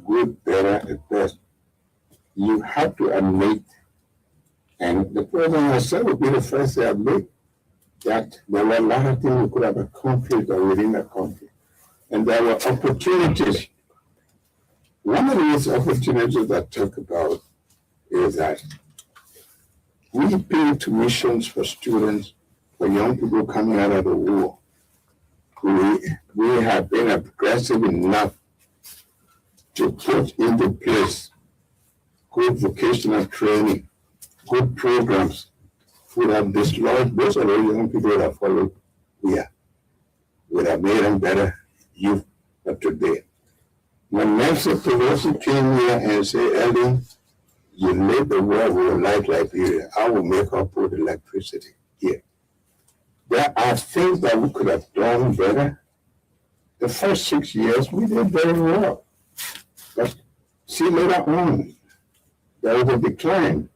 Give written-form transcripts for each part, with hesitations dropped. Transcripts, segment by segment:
good, better, at best, you have to admit, and the president herself will be the first to admit that there were a lot of things we could have accomplished within the country. And there were opportunities. One of these opportunities I talk about is that we pay tuitions for students, for young people coming out of the war. We have been aggressive enough to put into place good vocational training, good programs would have dislodged those of the young people that followed here, would have made them better youth of today. When Nancy Pelosi came here and said, Ellen, you lit the world with a light Liberia, I will make her put electricity here. There are things that we could have done better. The first 6 years, we did very well. But see, later on, there was a decline.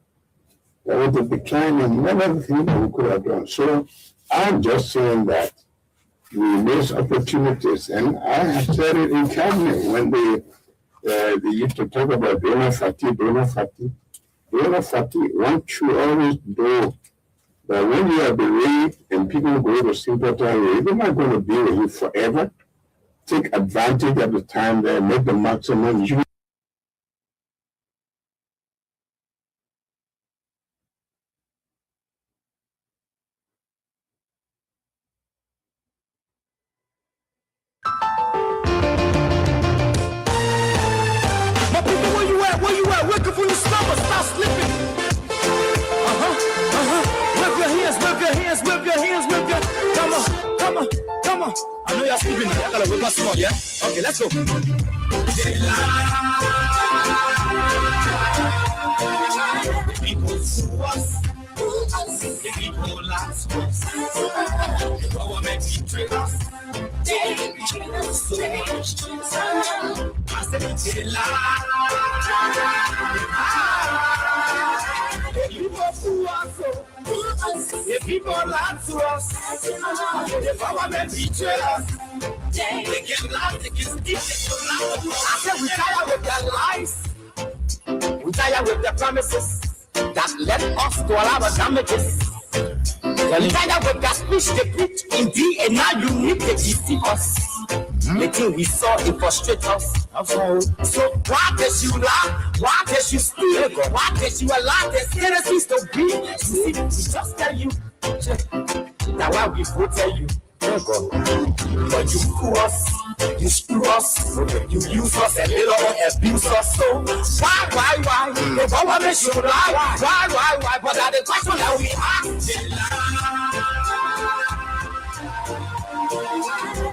There was a decline in many of the things that we could have done. So I'm just saying that we miss opportunities. And I have said it in cabinet when they used to talk about Dona Fati. Dona Fati, one should always know that when you are bereaved and people go to sympathize, they're not going to be with you forever. Take advantage of the time there, make the maximum use. Yeah? Okay, let's go. The people sue us. The people last us. The government betray us. They betray us so much. I said the people sue us. The people lie to us. The government betray us. They get lost, they get stiff. I said we tired with their lies. We tired with their promises that led us to all our damages. We tired with their speech they preach in thee, and now you need to deceive us. The thing we saw, it frustrates us. So why does you lie? Why does you steal? Why does you allow the citizens to be? You see, we just tell you. That's why we will tell you. But you screw us, you screw us, you use us and little abuse us. So why? The government should lie. Why? But that's the question that we ask.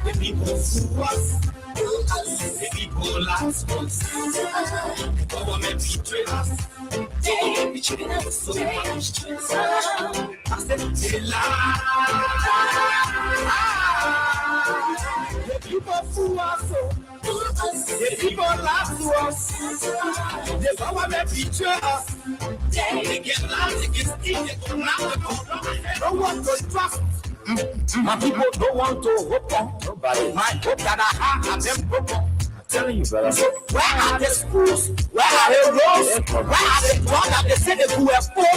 The people sue us. The people last us. The government betray us. They betray us so much. I said they lie. The people fool us. The people lie to us. The government betray us. They get lost, they get steal, they go now, they don't want to trust. My people don't want to hope on nobody. My hope that I have them broken. Telling you, brother. So where are the schools? Where are the roads? Where are the drugs that they say they do a poor?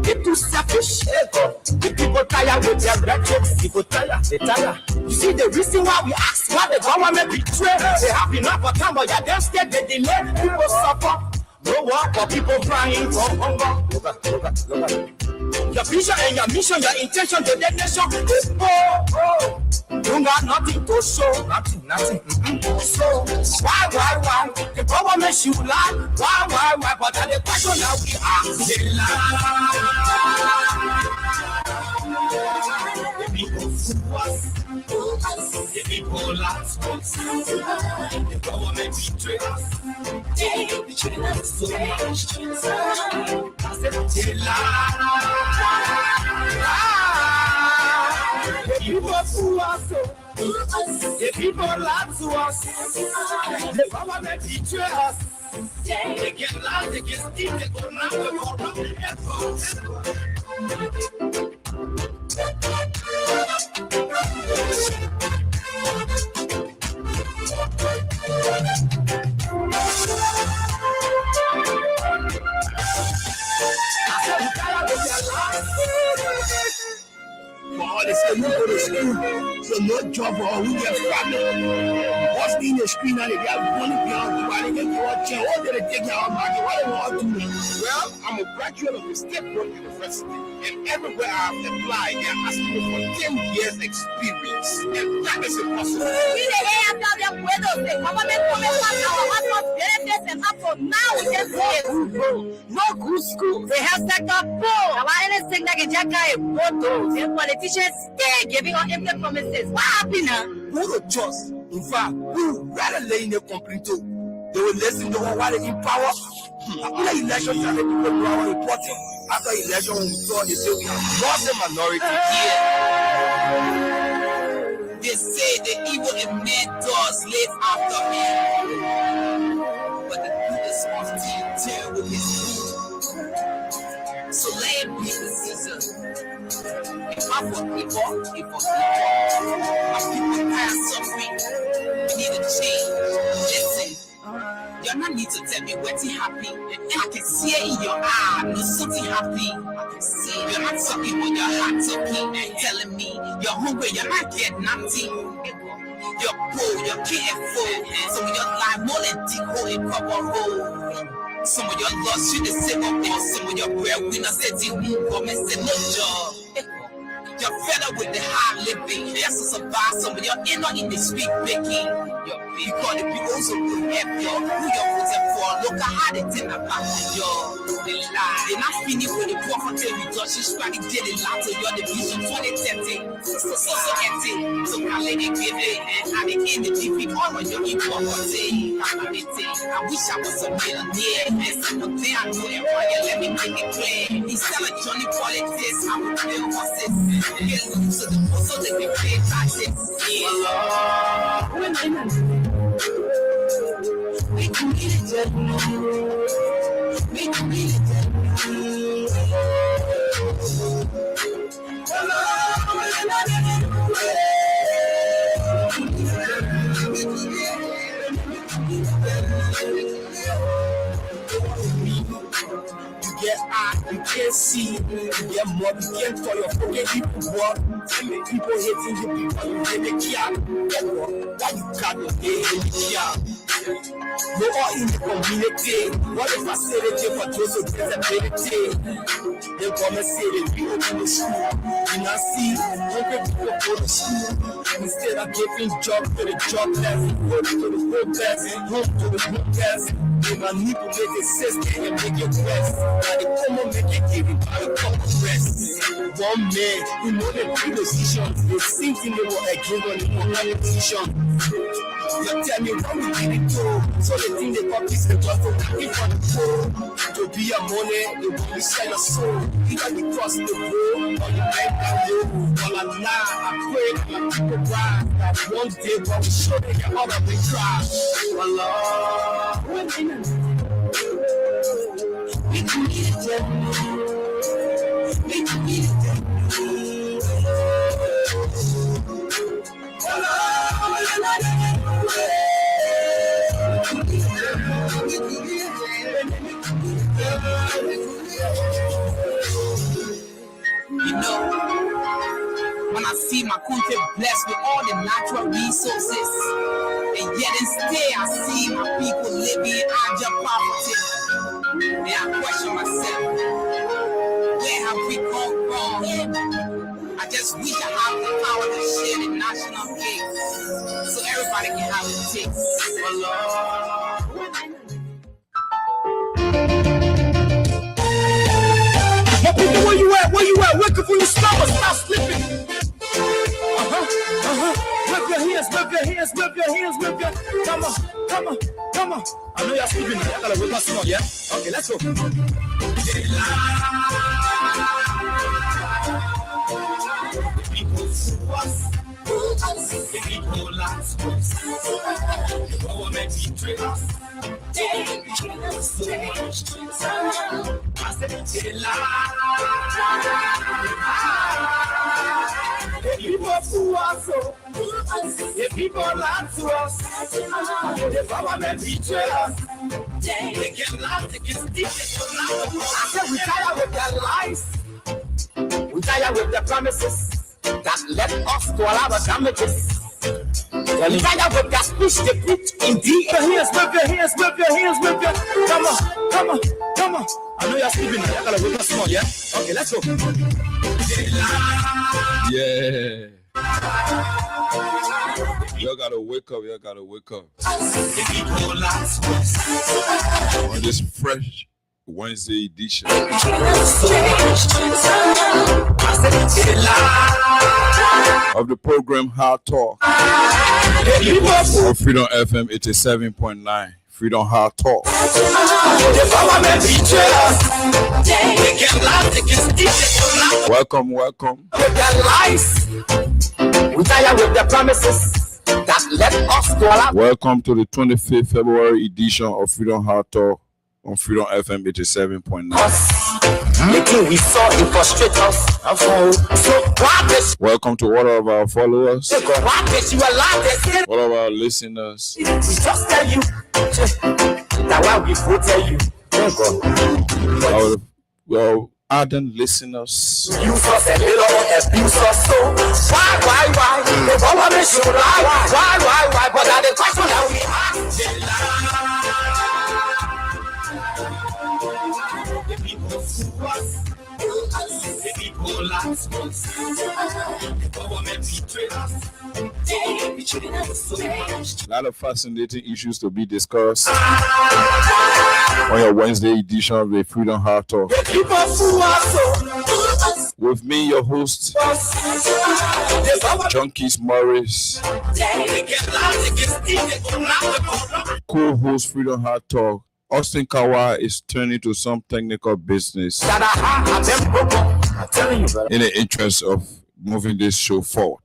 They're too selfish. The people tired with their rhetoric. People tired. They tired. You see the reason why we ask why the government betray. They have enough of time, but they're damn scared they delay. People suffer. No work for people crying from hunger. Look. Your vision and your mission, your intention to the nation is poor. You got nothing to show, nothing. So why? The government should lie. Why? But that's the question that we ask. They lie. The people sue us. The people last us. The government betray us. They betray us so much. I said they lie. The people fool us. The people lie to us. The government betray us. They get lost, they get steep, they go now, they go. Or they say you go to school, so no job or who get family. What's in the screen and they have money beyond the body and watching. What did they take your money? What do you want to do? Well, I'm a graduate of the State Road University, and everywhere I've applied, they're asking me for 10 years experience, and that is impossible. No good school. They have set up poor. Anything that can jack photos. The politicians stay giving out empty promises. What happened now? Who will trust? In fact, who rather lay in a complete They will listen to what they in power. After election, they people who are reporting. After election, we saw they say we have lost the minority here. They say the evil in mentors live after me. But the good is often tell with his food. So let me the Caesar. If I for people, if for my people are suffering, we need a change. Listen, you don't need to tell me what's happy. I can see it in your eye, no something happy. I can see you're not talking when your heart talking and telling me you're hungry, you're not getting nothing. You're poor, you're getting full. Some of your life more than dig hole in cover hole. Some of your lost you the same of them. Some of your breadwinners said you move for me, say no job. You're fed up with the hard living. Yes, to survive. Some of your inner in the street making. You call the people who will help you. Who you're voting for. Look at how they think about you. They lie. They're not finished with the prophet. We touch this right. They did it loud to your division 2030. So empty. So now let it give it. And they in the TV. All of your equality. I wish I was a millionaire. And some day I know everybody. Let me make it clear. Instead of Johnny politics, I would play horses. Get loose to the post so they can pay taxes. We can get it done. We can get it done. Get out, you can't see, you get more, you can't call your pocket people what? Tell me people hating you because you get the care. Why you got no day in the care? No all in the community. What if I say they take for those who disability? They come and say they be open the school. And I see 100 people go to school. Instead of giving job to the jobless, home to the hopeless, home to the hopeless. They manipulate the system and make it best. And the common make it giving by a couple rest. One man who know the big decisions, they think they were against on the politician. You tell me what we did it to, so they think they got this and just to working for the poor. To be a money, they want to sell your soul. Either you cross the road or you make that low. Well, I'm not, I pray that my people rise. That one day when we show they get all of the cry. Well, Lord, we can get it done. We can get it done. You know, when I see my country blessed with all the natural resources, and yet instead I see my people living in abject poverty, and I question myself, where have we gone wrong? I just wish I had the power to share the national cake, so everybody can have a taste. Oh Lord. My people, where you at? Where you at? Wake up when you stop slipping. Whip your hands, whip your hands, whip your hands, whip your. Come on, come on, come on. I know y'all sleeping now. Y'all gotta whip us on, yeah? Okay, let's go. People sue us. The people lie to us. The government betray us. They kill us so much. I said they lie. The people sue us. The people lie to us. The government betray us. They get lost, they get stiff, they get lost. I said we tired with their lies. We tired with their promises. that led us to all our damages. Well, tired with that speech they put in the hands, whip your hands, whip your hands, whip your. Come on, come on, come on. I know you're sleeping now. You gotta wake up small, yeah? Okay, let's go. Yeah. Y'all gotta wake up. Y'all gotta wake up. On this fresh Wednesday edition of the program Hard Talk on Freedom FM 87.9. Freedom Hard Talk. Welcome, welcome. Welcome to the 25th February edition of Freedom Hard Talk on Freedom FM 87.9. Welcome to all of our followers, all of our listeners. Our ardent listeners. Why? But that the question that we ask. The people sue us. The people last us. The government betrayed us. A lot of fascinating issues to be discussed on your Wednesday edition of the Freedom Hard Talk. With me, your host, Junkies Morris, co-host Freedom Hard Talk. Austin Kawa is turning to some technical business in the interest of moving this show forward.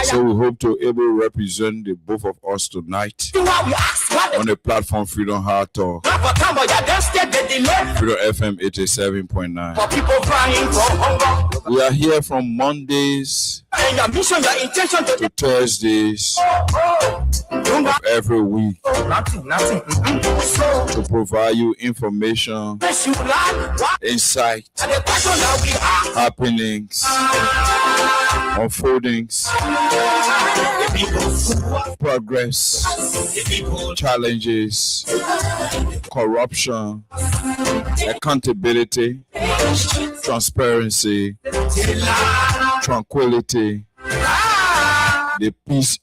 So we hope to able to represent the both of us tonight on the platform Freedom Hard Talk, Freedom FM 87.9. We are here from Mondays to Thursdays of every week to provide you information, insight, happenings, unfoldings, progress, challenges, corruption, accountability, transparency, tranquility, the peace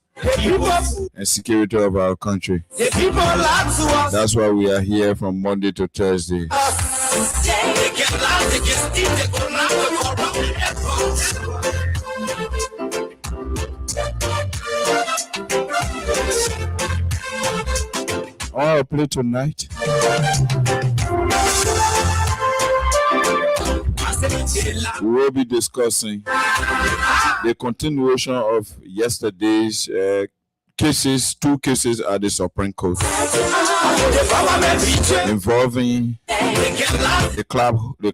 and security of our country. That's why we are here from Monday to Thursday. I want to play tonight. We will be discussing the continuation of yesterday's cases, two cases at the Supreme Court involving the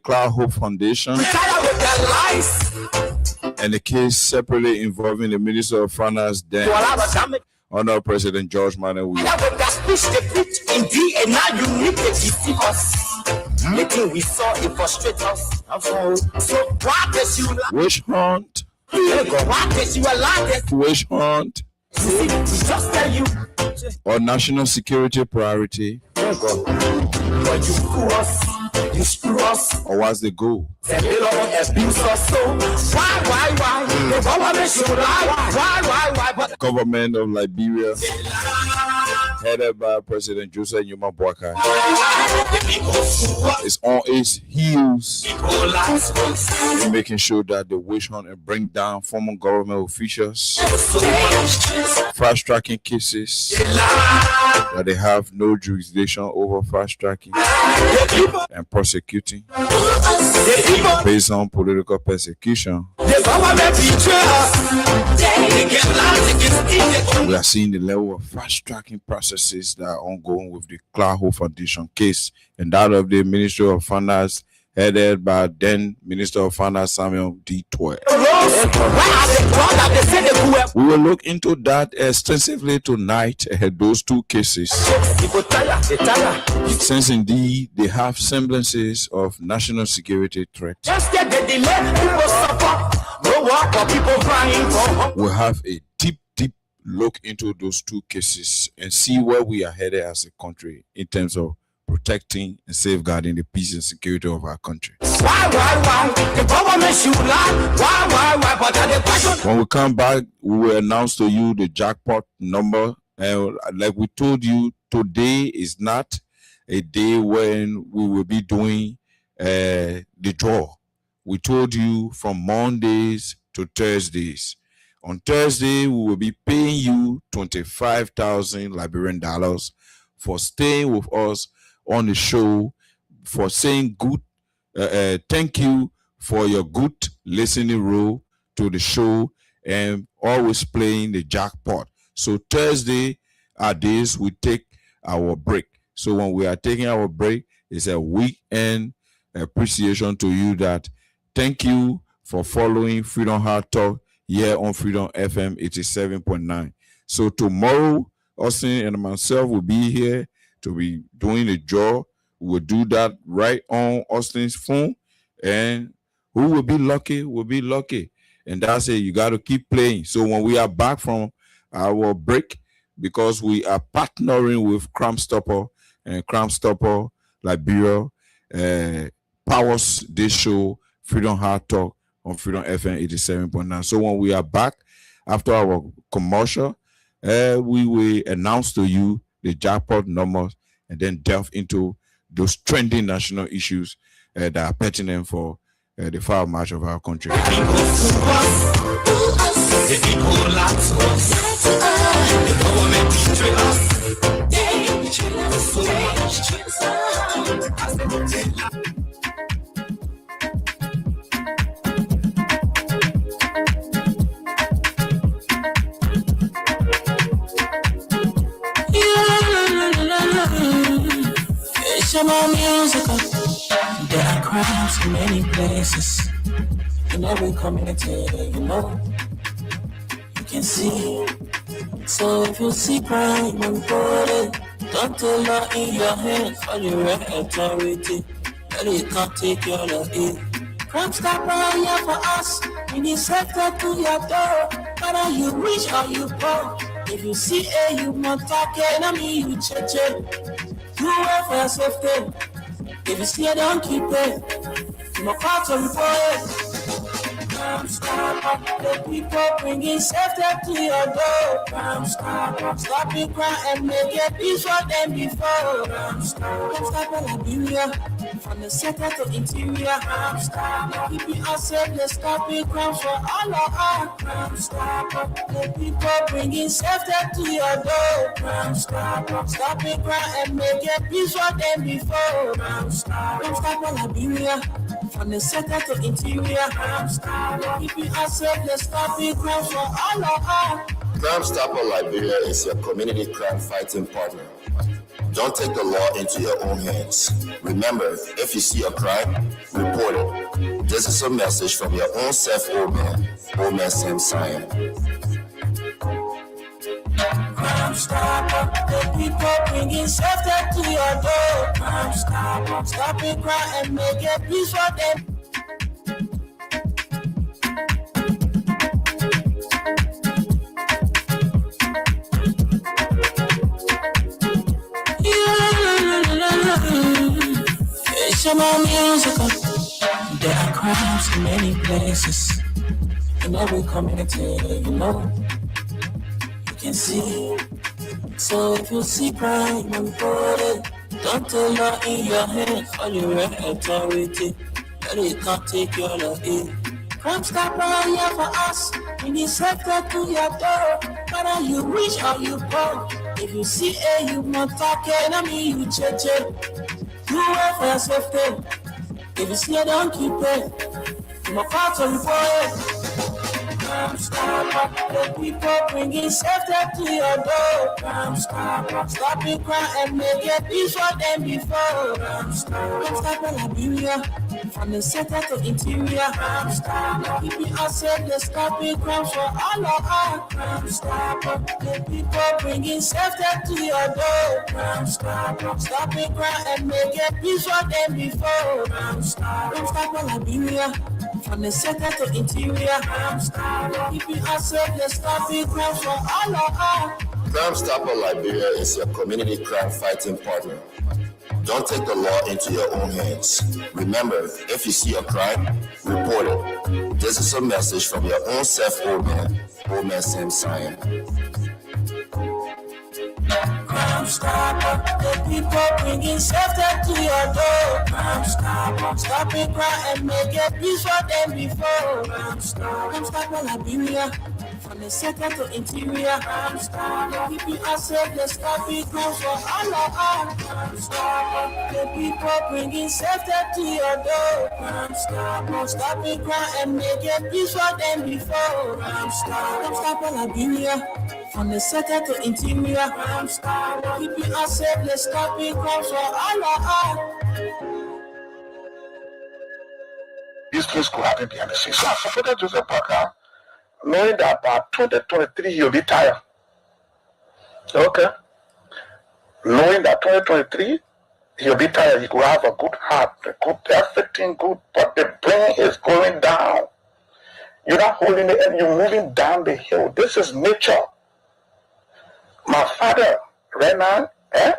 Cloud Hope Foundation and the case separately involving the Minister of Finance then under President George Manawi. Witch hunt. Witch hunt. Or national security priority. Or what's the goal? Government of Liberia, headed by President Joseph Numa Boakai, is on its heels in making sure that the witch hunt and bring down former government officials, fast-tracking cases that they have no jurisdiction over, fast-tracking and prosecuting based on political persecution. We are seeing the level of fast-tracking processes that are ongoing with the Cloud Hope Foundation case and that of the Ministry of Finance headed by then Minister of Finance Samuel D. Twelve. We will look into that extensively tonight, those two cases, since indeed they have semblances of national security threat. We'll have a deep look into those two cases and see where we are headed as a country in terms of protecting and safeguarding the peace and security of our country. When we come back, we will announce to you the jackpot number. Like we told you, today is not a day when we will be doing the draw. We told you from Mondays to Thursdays. On Thursday, we will be paying you 25,000 Liberian dollars for staying with us on the show, for saying good, thank you for your good listening role to the show and always playing the jackpot. So Thursday are days we take our break. So when we are taking our break, it's a weekend appreciation to you that thank you for following Freedom Heart Talk here on Freedom FM 87.9. So tomorrow, Austin and myself will be here to be doing the draw. We'll do that right on Austin's phone, and who will be lucky will be lucky. And that's it. You got to keep playing. So when we are back from our break, because we are partnering with Crime Stopper, and Crime Stopper Liberia powers this show, Freedom Heart Talk on Freedom FM 87.9. So when we are back after our commercial, we will announce to you the jackpot numbers and then delve into those trending national issues that are pertinent for the 5 March of our country. There are crimes in many places, in every community, you can see. So if you see crime and body, don't take law in your hands for your authority. But you can't take your law in. Crime Stopper here for us, we need sector to your door. Whether you rich or you poor, if you see you must talk enemy, you check it. Do it for your safety. If you see it, don't keep it. You must call to report it. Crime Stopper, the people bringing safety to your door. Crime Stopper, stop the crime and make it peace for them before. Crime Stopper Liberia, from the center to interior. Crime Stopper, keeping us safe, let's stop the crime for all of us. Crime Stopper, the people bringing safety to your door. Crime Stopper, stop the crime and make it peace for them before. Crime Stopper Liberia, from the center to interior. Crime Stopper, keeping us safe, let's stop the crime for all of us. Crime Stopper Liberia is your community crime fighting partner. Don't take the law into your own hands. Remember, if you see a crime, report it. This is a message from your own self, old man Sam Sion. Crime Stopper, the people bringing safety to your door. Crime Stopper, stopping crime and make it peace for them. There are crimes in many places, in every community, you can see. So if you see crime and body, don't take law in your hands for your authority. But you can't take your law in. Crime Stopper here for us, we need sector to your door. Whether you rich or you poor, if you see you must talk enemy, you check it. Do it for your safety. If you see it, don't keep it. You must call to report it. Crime Stopper. The people bringing safety to your door. Crime Stopper. Stopping crime and make it peace for them before. Crime Stopper Liberia. From the center to interior. Crime Stopper. Keeping us safe, let's stop it crime for all of us. Crime Stopper. The people bringing safety to your door. Crime Stopper. Stopping crime and make it peace for them before. Crime Stopper Liberia. From the center to interior. Crime Stopper. Keeping us safe, let's stop it crime for all of us. Crime Stopper Liberia is your community crime fighting partner. Don't take the law into your own hands. Remember, if you see a crime, report it. This is a message from your own self, Old Man Sam Sion. Crime Stopper, the people bringing safety to your door. Crime Stopper, stopping crime and make it peace for them before. Crime Stopper Liberia. From the center to interior. Crime Stopper, keeping us safe, let's stop it crime for all of us. Crime Stopper, the people bringing safety to your door. Crime Stopper, stopping crime and make it peace for them before. Crime Stopper Liberia. From the center to interior. Crime Stopper, keeping us safe, let's stop it crime for all of us. These things could happen behind the scenes. So I supported Joseph Parker, knowing that by 2023 he'll be tired. Okay. Knowing that 2023 he'll be tired, he could have a good heart, a good, everything good, but the brain is going down. You're not holding it and you're moving down the hill. This is nature. My father, right now, I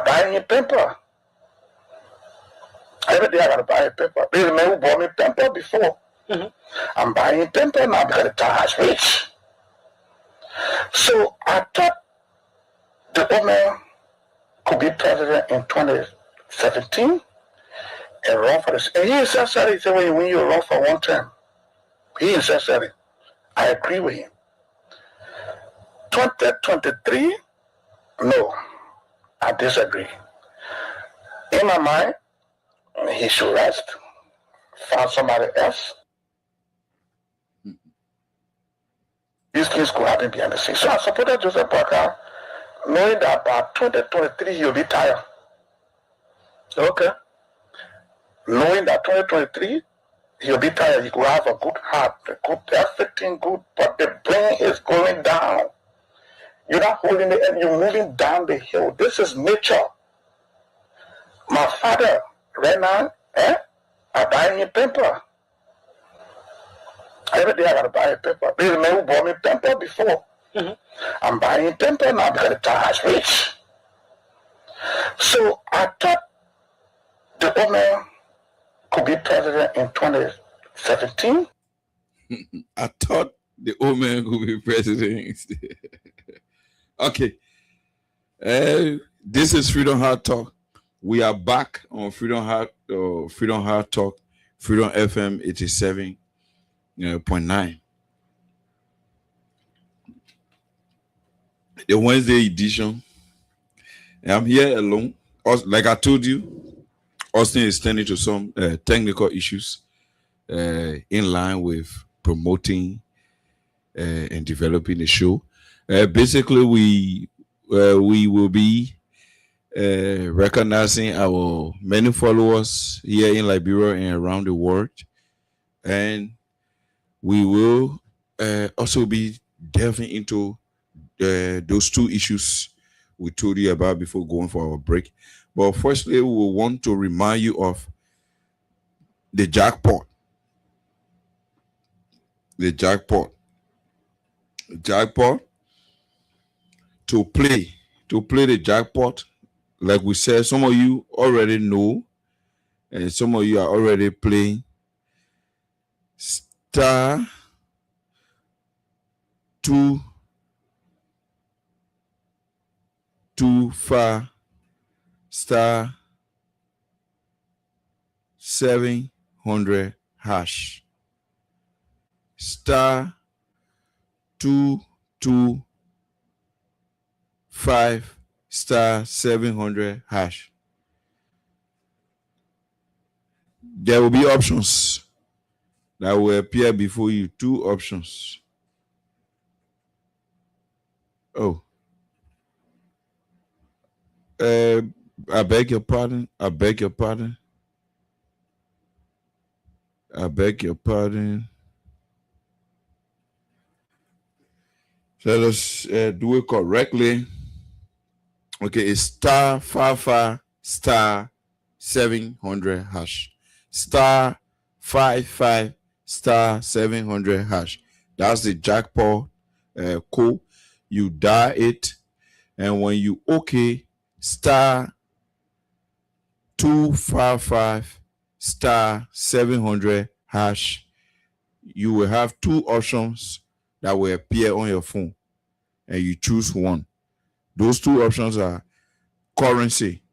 buy him paper. Every day I gotta buy a paper. There's a man who bought me paper before. Mm-hmm. I'm buying paper now because the time has reached. So I thought the old man could be president in 2017 and run for this. And he said, he said, when you run for one term, he said it. I agree with him. 2023, no, I disagree. In my mind, he should rest, find somebody else. These things could happen behind the scenes. So I supported Joseph Parker, knowing that by 2023 he'll be tired. Okay. Knowing that 2023 he'll be tired, he could have a good heart, a good, everything good, but the brain is going down. You're not holding it and you're moving down the hill. This is nature. My father, right now, I buy him paper. Every day I gotta buy a paper. There's a man who bought me paper before. Mm-hmm. I'm buying paper now because the time has reached. So I thought the old man could be president in 2017. I thought the old man could be president. Okay. This is Freedom Hard Talk. We are back on Freedom Hard Talk, Freedom FM 87.9. The Wednesday edition. I'm here alone. Like I told you, Austin is turning to some technical issues in line with promoting and developing the show. Basically, we will be recognizing our many followers here in Liberia and around the world, and we will also be delving into those two issues we told you about before going for our break. But firstly, we will want to remind you of the jackpot. The jackpot. To play the jackpot, like we said, some of you already know, and some of you are already playing star 225 star 700 hash. Star 225 star 700 hash. There will be options that will appear before you. Two options. Oh. I beg your pardon. I beg your pardon. I beg your pardon. So let's do it correctly. Okay, it's star 55 star 700 hash. Star 55 star 700 hash. That's the jackpot code. You dial it, and when you okay, star 255 star 700 hash, you will have two options that will appear on your phone, and you choose one. Those two options are currency.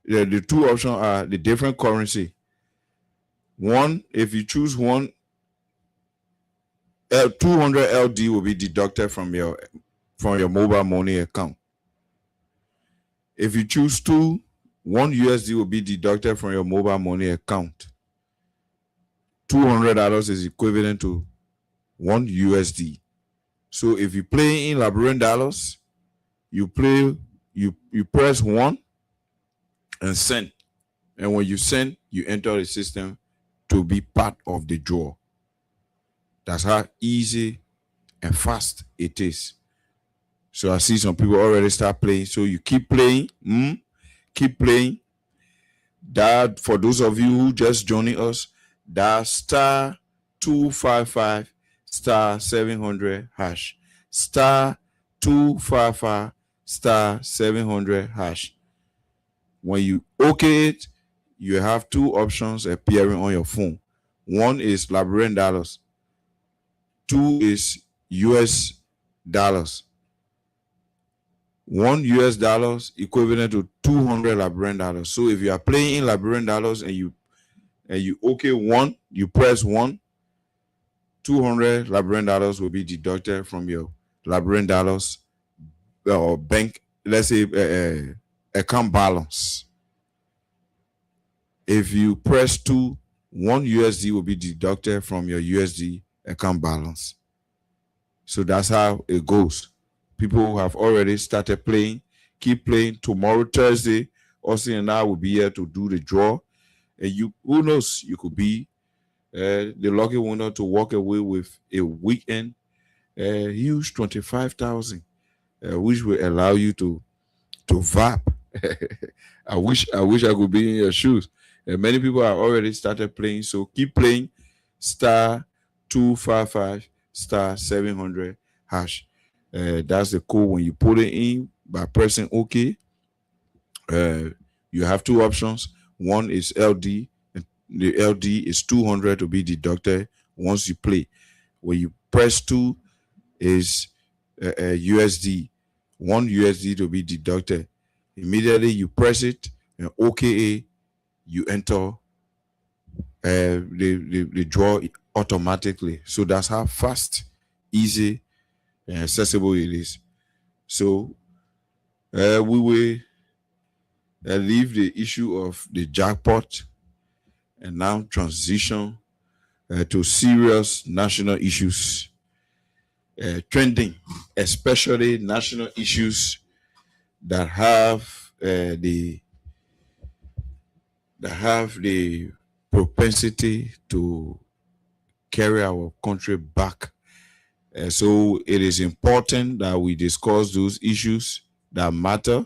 The two options are the different currency. One, if you choose one, 200 LD will be deducted from your mobile money account. If you choose two, $1 USD will be deducted from your mobile money account. $200 is equivalent to $1 USD. So if you play in Liberian dollars, you press 1 and send. And when you send, you enter the system to be part of the draw. That's how easy and fast it is. So I see some people already start playing. So you keep playing. Keep playing. That, for those of you who just joining us, that star 255 star 700 hash. Star 255 star 700 hash. When you okay it, you have two options appearing on your phone. One is Liberian dollars. Two is US dollars. $1 US equivalent to 200 Liberian dollars. So if you are playing in Liberian dollars and you okay one, you press 1, 200 Liberian dollars will be deducted from your Liberian dollars or bank, let's say account balance. If you press 2, $1 USD will be deducted from your USD account balance. So that's how it goes. People who have already started playing, keep playing. Tomorrow, Thursday, Austin and I will be here to do the draw. And who knows, you could be the lucky winner to walk away with a weekend huge 25,000, which will allow you to vap. I wish I could be in your shoes. Many people have already started playing, so keep playing. Star 255 star 700 hash. That's the code. When you put it in by pressing OK, you have two options. One is LD, and the LD is 200 to be deducted once you play. When you press 2 is USD, $1 USD to be deducted. Immediately you press it and OKA, you enter the draw automatically. So that's how fast, easy, and accessible it is. So we will leave the issue of the jackpot and now transition to serious national issues, trending, especially national issues that have the propensity to carry our country back. So it is important that we discuss those issues that matter,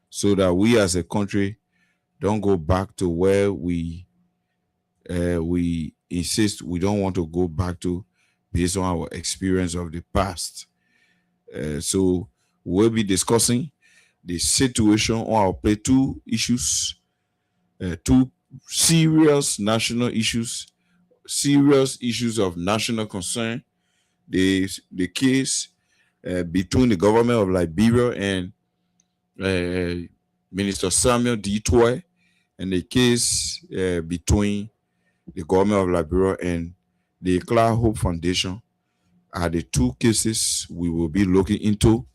so that we as a country don't go back to where we insist we don't want to go back to based on our experience of the past. So we'll be discussing the situation on our plate, two issues, two serious national issues, serious issues of national concern. The case between the government of Liberia and Minister Samuel D. Toy, and the case between the government of Liberia and the Cloud Hope Foundation are the two cases we will be looking into,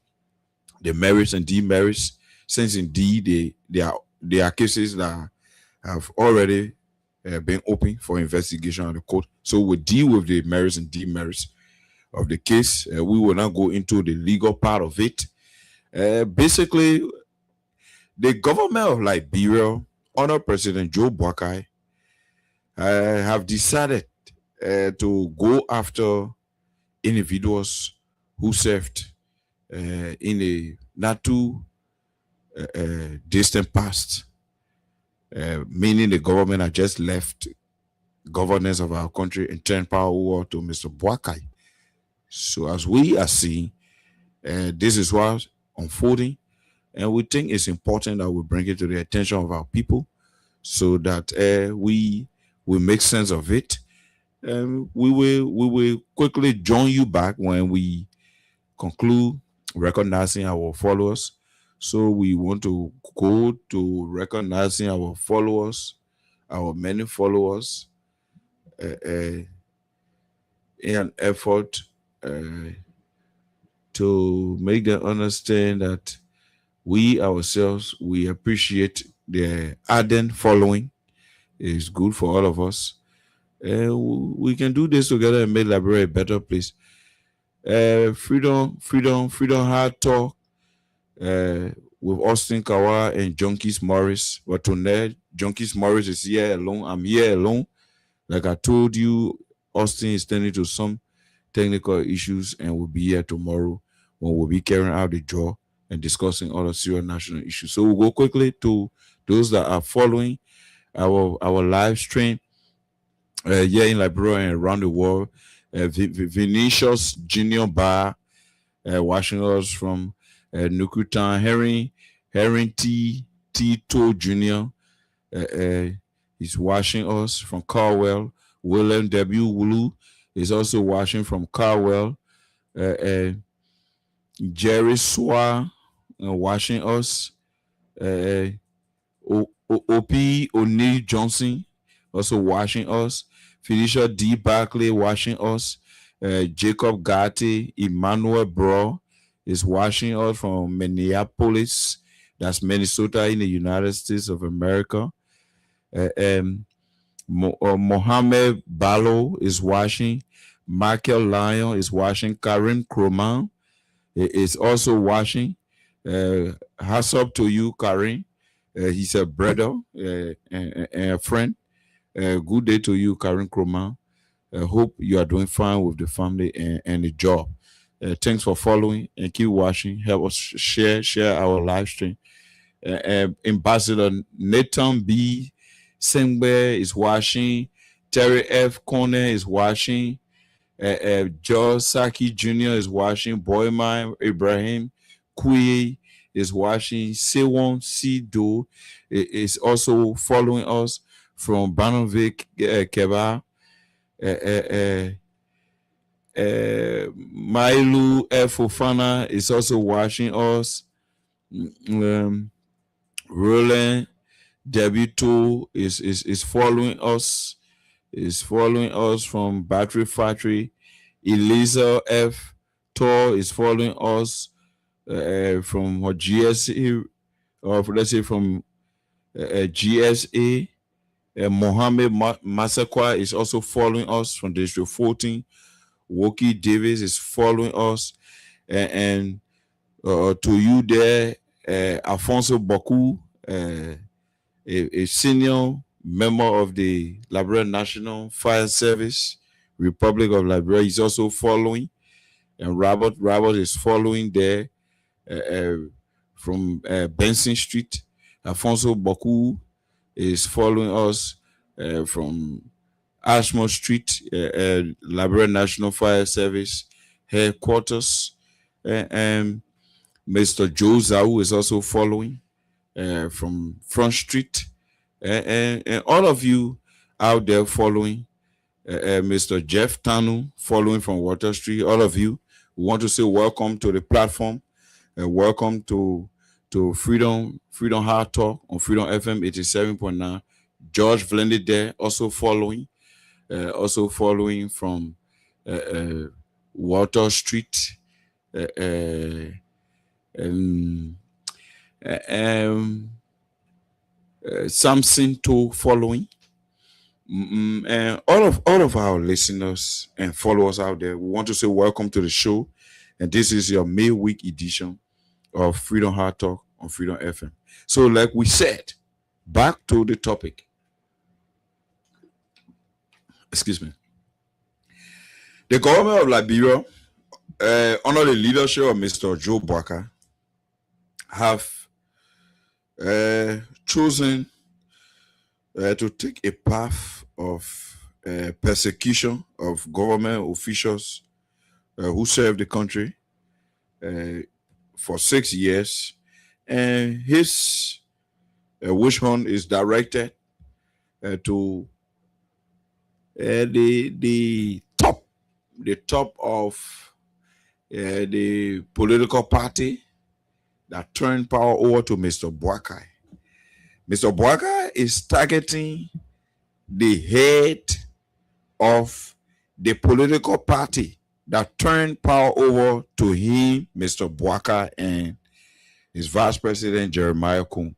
the merits and demerits, since indeed they are cases that have already been open for investigation at the court. So we'll deal with the merits and demerits of the case. We will not go into the legal part of it. Basically, the government of Liberia, under President Joe Boakai, have decided to go after individuals who served in a not too distant past, meaning the government had just left governance of our country and turned power over to Mr. Boakai. So as we are seeing, this is what's unfolding, and we think it's important that we bring it to the attention of our people so that we make sense of it. We will quickly join you back when we conclude recognizing our followers. So we want to go to recognizing our followers, our many followers, in an effort to make them understand that we ourselves, we appreciate their ardent following. It's good for all of us. We can do this together and make Liberia a better place. Freedom Hard Talk with Austin Kawa and Junkies Morris. But tonight, Junkies Morris is here alone. I'm here alone. Like I told you, Austin is tending to some technical issues and will be here tomorrow when we'll be carrying out the draw and discussing other serious national issues. So we'll go quickly to those that are following our live stream here in Liberia and around the world. Vinicius Junior Bar watching us from Nukutan. Herring Tito Jr. He's watching us from Carwell. William W. Wulu is also watching from Carwell. Jerry Swa watching us. O.P. O'Neill Johnson also watching us. Felicia D. Barkley watching us. Jacob Gatti, Emmanuel Bro is watching us from Minneapolis. That's Minnesota in the United States of America. Mohammed Balo is watching. Michael Lyon is watching. Karim Kroman is also watching. Hats up to you, Karim. He's a brother and a friend. Good day to you, Karim Kroman. Hope you are doing fine with the family and the job. Thanks for following and keep watching. Help us share our live stream. Ambassador Nathan B. Sengbe is watching. Terry F. Corner is watching. George Saki Jr. is watching. Boyman Ibrahim Kuye is watching. Sewon Sido is also following us from Banonvik Keba. Mailu F. Ofana is also watching us. Roland Debito is following us. Is following us from Battery Factory. Elisa F. Tor is following us from her GSA, or let's say from GSA. Mohammed Masakwa is also following us from District 14. Woki Davis is following us. And to you there, Alfonso Boku, a senior member of the Liberia National Fire Service, Republic of Liberia, is also following. And Robert is following there from Benson Street. Alfonso Boku is following us from Ashmore Street, Liberia National Fire Service headquarters. And Mr. Joe Zau is also following from Front Street. And all of you out there following, Mr. Jeff Tanu following from Water Street. All of you, we want to say welcome to the platform. Welcome to Freedom Hard Talk on Freedom FM 87.9. George Vlendi there also following from Water Street. Samson To following. And all of our listeners and followers out there, we want to say welcome to the show. And this is your midweek edition of Freedom Hard Talk on Freedom FM. So, like we said, back to the topic. Excuse me. The government of Liberia, under the leadership of Mr. Joe Boakai, have chosen to take a path of persecution of government officials who serve the country for 6 years, and his witch hunt is directed to the top of the political party that turned power over to Mr. Boakai. Mr. Boakai is targeting the head of the political party that turned power over to him, Mr. Boakai, and his vice president, Jeremiah Kun.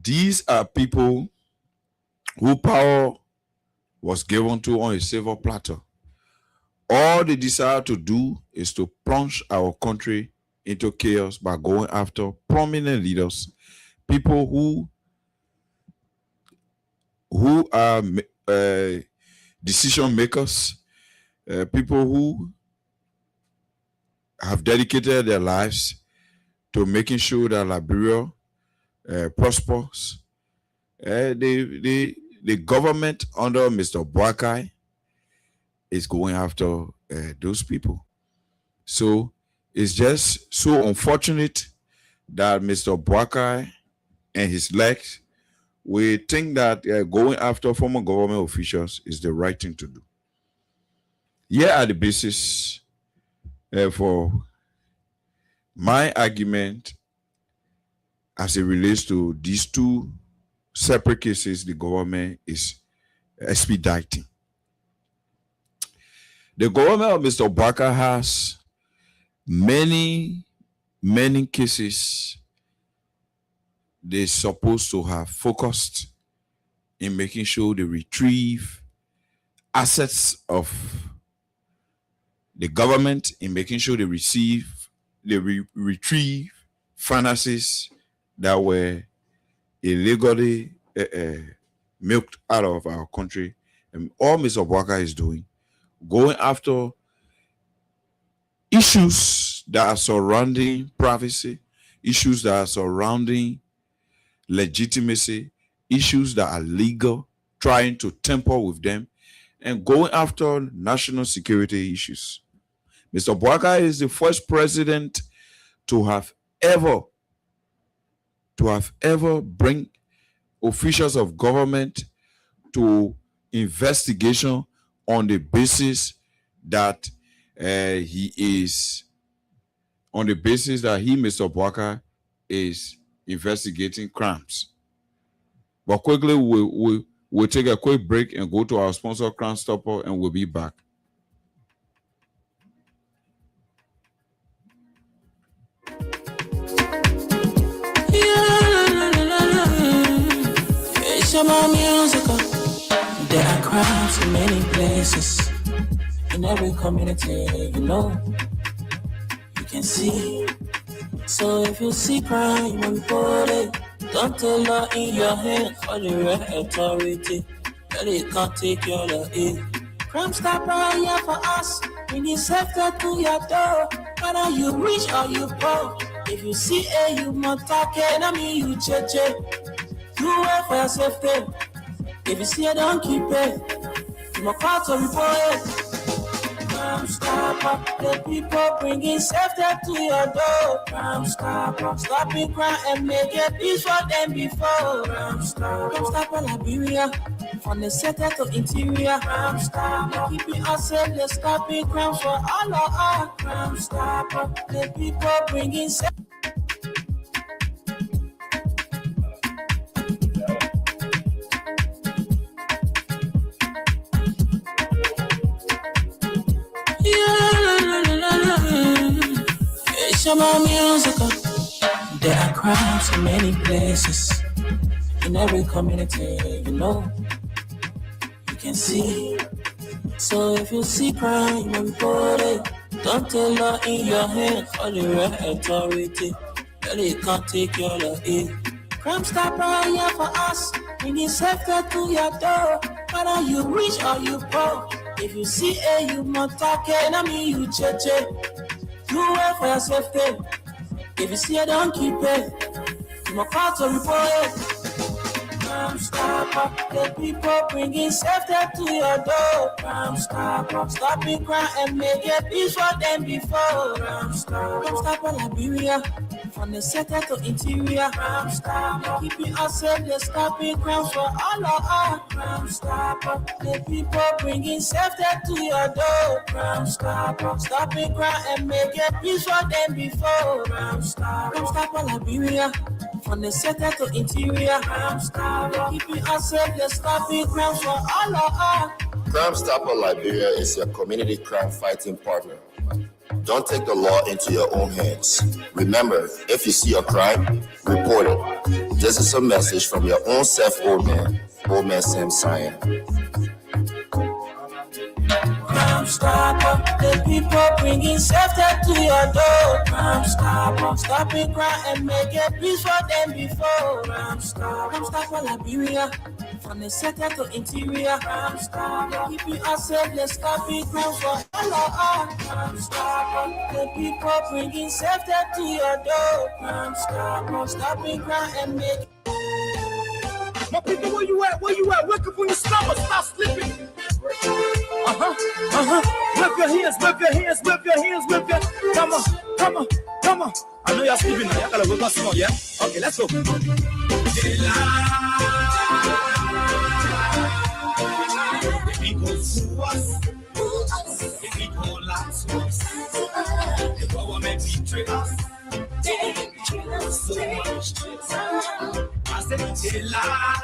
These are people who power was given to on a silver platter. All they desire to do is to plunge our country into chaos by going after prominent leaders, people who are decision makers, people who have dedicated their lives to making sure that Liberia prospers. The government under Mr. Boakai is going after those people. So it's just so unfortunate that Mr. Boakai and his legs will think that going after former government officials is the right thing to do. Here are the basis for my argument as it relates to these two separate cases the government is expediting. The government of Mr. Boakai has many cases they're supposed to have focused in making sure they retrieve assets of the government, in making sure they retrieve finances that were illegally milked out of our country. And all Mr. Boakai is doing, going after issues that are surrounding privacy, issues that are surrounding legitimacy, issues that are legal, trying to tamper with them, and going after national security issues. Mr. Boakai is the first president to have ever bring officials of government to investigation on the basis that Mr. Boakai, is investigating crimes. But quickly, we'll take a quick break and go to our sponsor, Crime Stopper, and we'll be back. There are crimes in many places, in every community, you can see. So if you see crime, report it. Don't take law in your hands for the real authority. That it can't take your law. Crime Stopper here for us. We need safety to your door. Whether you rich or you poor. If you see you must talk it. I mean you cheche. You wait for your safety. If you see don't keep it. You must call to report it. Crime Stopper, the people bringing safety to your door. Crime Stopper, stopping crime and make it peace for them before. Crime Stopper, Liberia, from the center to interior. Crime Stopper, keeping us safe, they're stopping crime for all of us. Crime Stopper, the people bringing safety. There are crimes in many places, in every community, you can see. So if you see crime, report it. Don't take law in your hands or the right authority. But they can't take your law in. Crime Stopper here for us. Bringing safety to your door. Whether you rich or you poor. If you see a you must talk it. I mean you cheche. You wait for your safety. If you see it, don't keep it. You must call to report it. Crime Stopper, the people bringing safety to your door. Crime Stopper, stopping crime and make it peace for them before. Crime Stopper, Liberia, from the center to interior. Crime Stopper, keeping us safe, they're stopping crime for all of us. Crime Stopper, the people bringing safety to your door. Crime Stopper, stopping crime and make it peace for them before. Crime Stopper, Liberia, from the center to interior. Crime Stopper, keeping us safe, they're stopping crime for all of us. Crime Stopper Liberia is your community crime fighting partner. Don't take the law into your own hands. Remember, if you see a crime, report it. This is a message from your own self, Old Man Sam Cyan. Crime Stopper, the people bringing safety to your door. Crime Stopper, stopping crime and make it peace for them before. Crime Stopper, Liberia, from the center to interior. Crime Stopper, keeping us safe, let's stopping crime for all of us. Crime Stopper, the people bringing safety to your door. Crime Stopper, stopping crime and make it. My people, where you at? Wake up when you slumber, stop sleeping. Whip your hands. Come on. I know y'all sleeping now. Y'all gotta wake up small, yeah? Okay, let's go. The people sue us. The people lie to us. The government betray us. They betray us so much. I said they lie.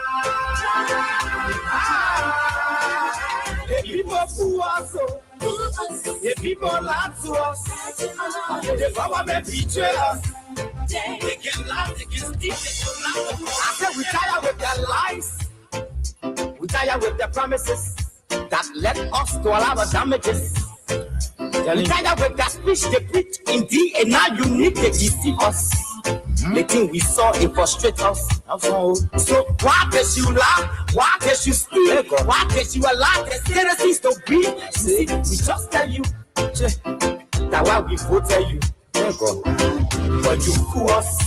The people fool us, the people lie to us, the government betray us. They can lie, they can steal, they can lie. I said we tired with their lies, we tired with their promises that led us to all our damages. We tired with that speech they preach indeed, and now you need to deceive us. The thing we saw, it frustrates us. So why does you lie? Why does you steal? Why does you allow the citizens to be? See, we just tell you that why we voted you. But you fool us,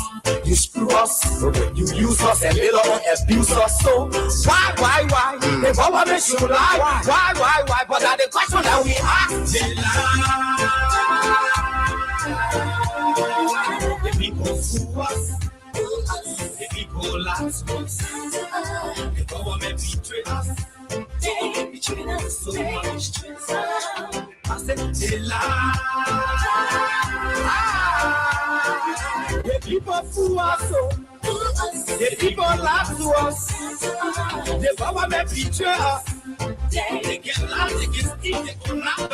you screw us, you use us and later on abuse us. So why? The government should lie. Why? But that's the question that we ask. They lie. The people fool us. The people lie to us. The government betray us. They betray us so much. I said they lie. The people fool us. The people lie to us. The government betray us. They get lie, they get steal, they go lie.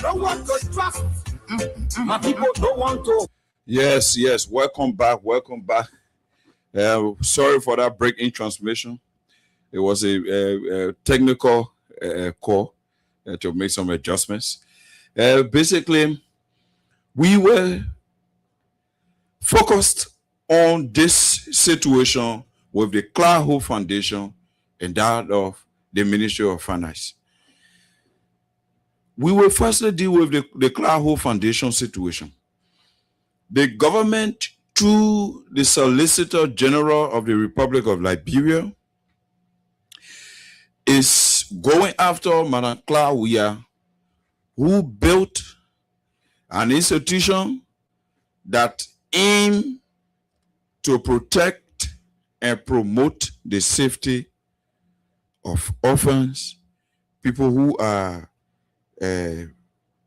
No one to trust. My people don't want to. Yes. Welcome back. Sorry for that break in transmission. It was a technical call to make some adjustments. Basically, we were focused on this situation with the Clark Hope Foundation and that of the Ministry of Finance. We will firstly deal with the Clark Hope Foundation situation. The government, through the Solicitor General of the Republic of Liberia, is going after Madam Clark Weah, who built an institution that aims to protect and promote the safety of orphans, people who are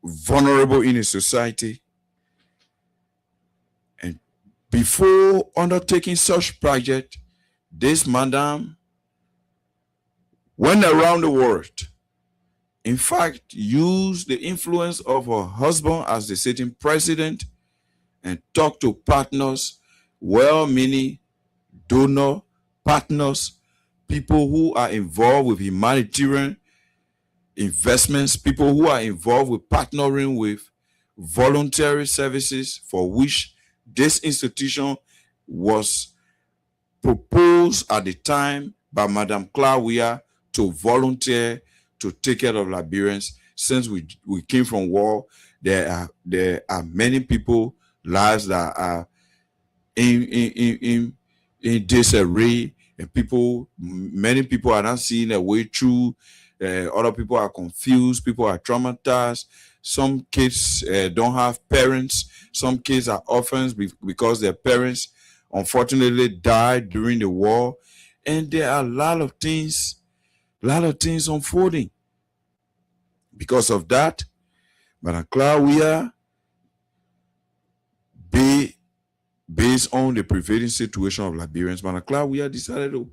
vulnerable in a society. And before undertaking such project, this madam went around the world. In fact, used the influence of her husband as the sitting president and talked to partners, well-meaning donor partners, people who are involved with humanitarian investments, people who are involved with partnering with voluntary services for which this institution was proposed at the time by Madam Claudia to volunteer to take care of Liberians. Since we came from war, there are many people lives that are in disarray, and many people are not seeing a way through. Other people are confused. People are traumatized. Some kids don't have parents. Some kids are orphans because their parents unfortunately died during the war. And there are a lot of things unfolding. Because of that, Madam Claudia, based on the prevailing situation of Liberians, Madam Claudia decided to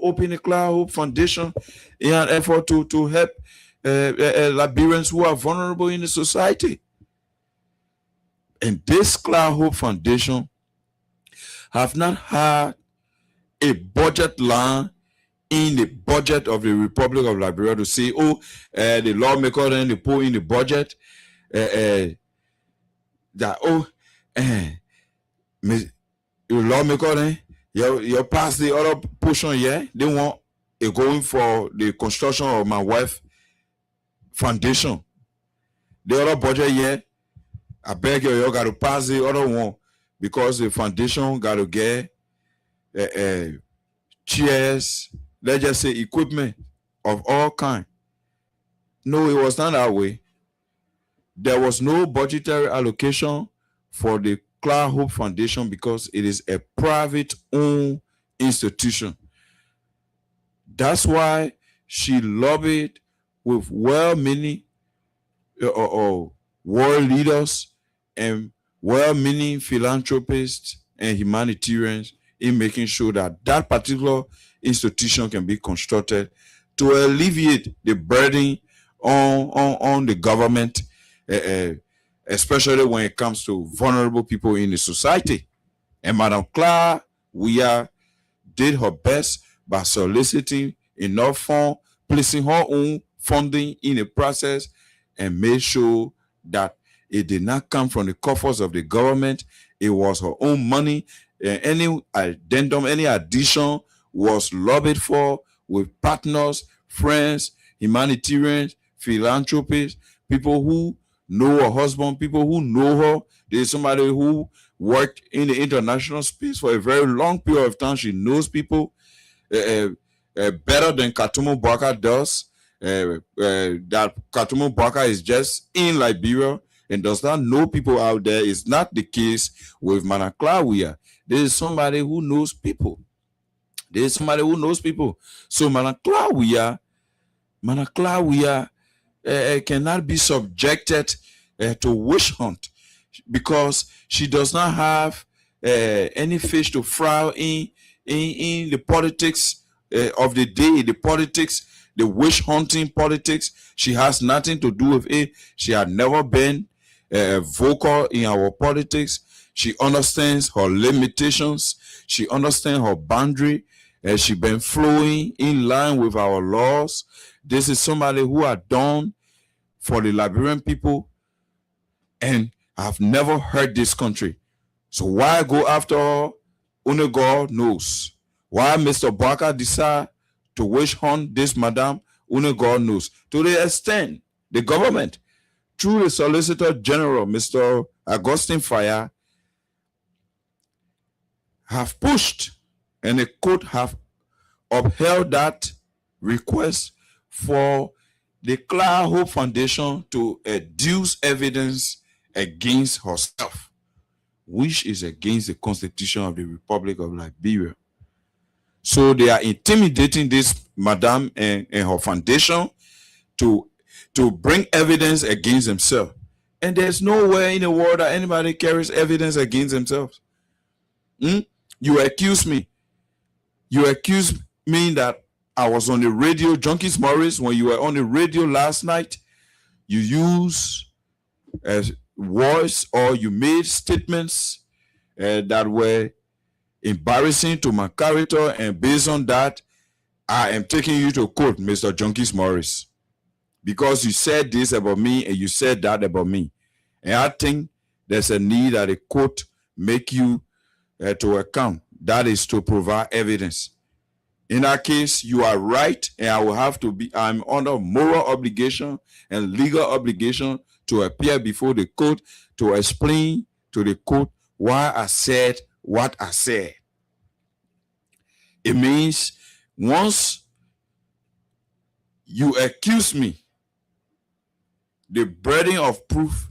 open the Cloud Hope Foundation in an effort to help Liberians who are vulnerable in the society. And this Cloud Hope Foundation have not had a budget line in the budget of the Republic of Liberia to say, the lawmaker then they put in the budget the lawmaker then you pass the other portion here. They want it going for the construction of my wife foundation. The other budget here, I beg you got to pass the other one because the foundation got to get chairs, let's just say equipment of all kind. No, it was not that way. There was no budgetary allocation for the Cloud Hope Foundation because it is a private-owned institution. That's why she lobbied with well-meaning world leaders and well-meaning philanthropists and humanitarians in making sure that that particular institution can be constructed to alleviate the burden on the government, especially when it comes to vulnerable people in the society. And Madam Claudia did her best by soliciting enough funds, placing her own funding in the process, and made sure that it did not come from the coffers of the government. It was her own money. Any addendum, any addition was lobbied for with partners, friends, humanitarians, philanthropists, people who know her husband, people who know her. There's somebody who worked in the international space for a very long period of time. She knows people better than Katumu Baka does. That Katumu Baka is just in Liberia and does not know people out there. Is not the case with Madam Claudia. There is somebody who knows people. So Madam Claudia cannot be subjected to witch hunt because she does not have any fish to fry in the politics of the day, the witch hunting politics. She has nothing to do with it. She had never been vocal in our politics. She understands her limitations. She understands her boundary. She been flowing in line with our laws. This is somebody who has done for the Liberian people, and I've never heard this country. So why go after her? Only God knows. Why Mr. Barker decide to witch hunt this madam? Only God knows. To the extent the government, through the Solicitor General, Mr. Augustine Fire, have pushed, and the court have upheld that request for the Cloud Hope Foundation to adduce evidence against herself, which is against the Constitution of the Republic of Liberia. So they are intimidating this madam and her foundation to bring evidence against themselves. And there's nowhere in the world that anybody carries evidence against themselves. You accuse me that I was on the radio, Junkies Morris, when you were on the radio last night. You use voice or you made statements that were embarrassing to my character, and based on that, I am taking you to court, Mr. Junkies Morris. because you said this about me and you said that about me. And I think there's a need that the court make you to account. That is to provide evidence. In that case, you are right, and I'm under moral obligation and legal obligation to appear before the court to explain to the court why I said what I said. It means once you accuse me, the burden of proof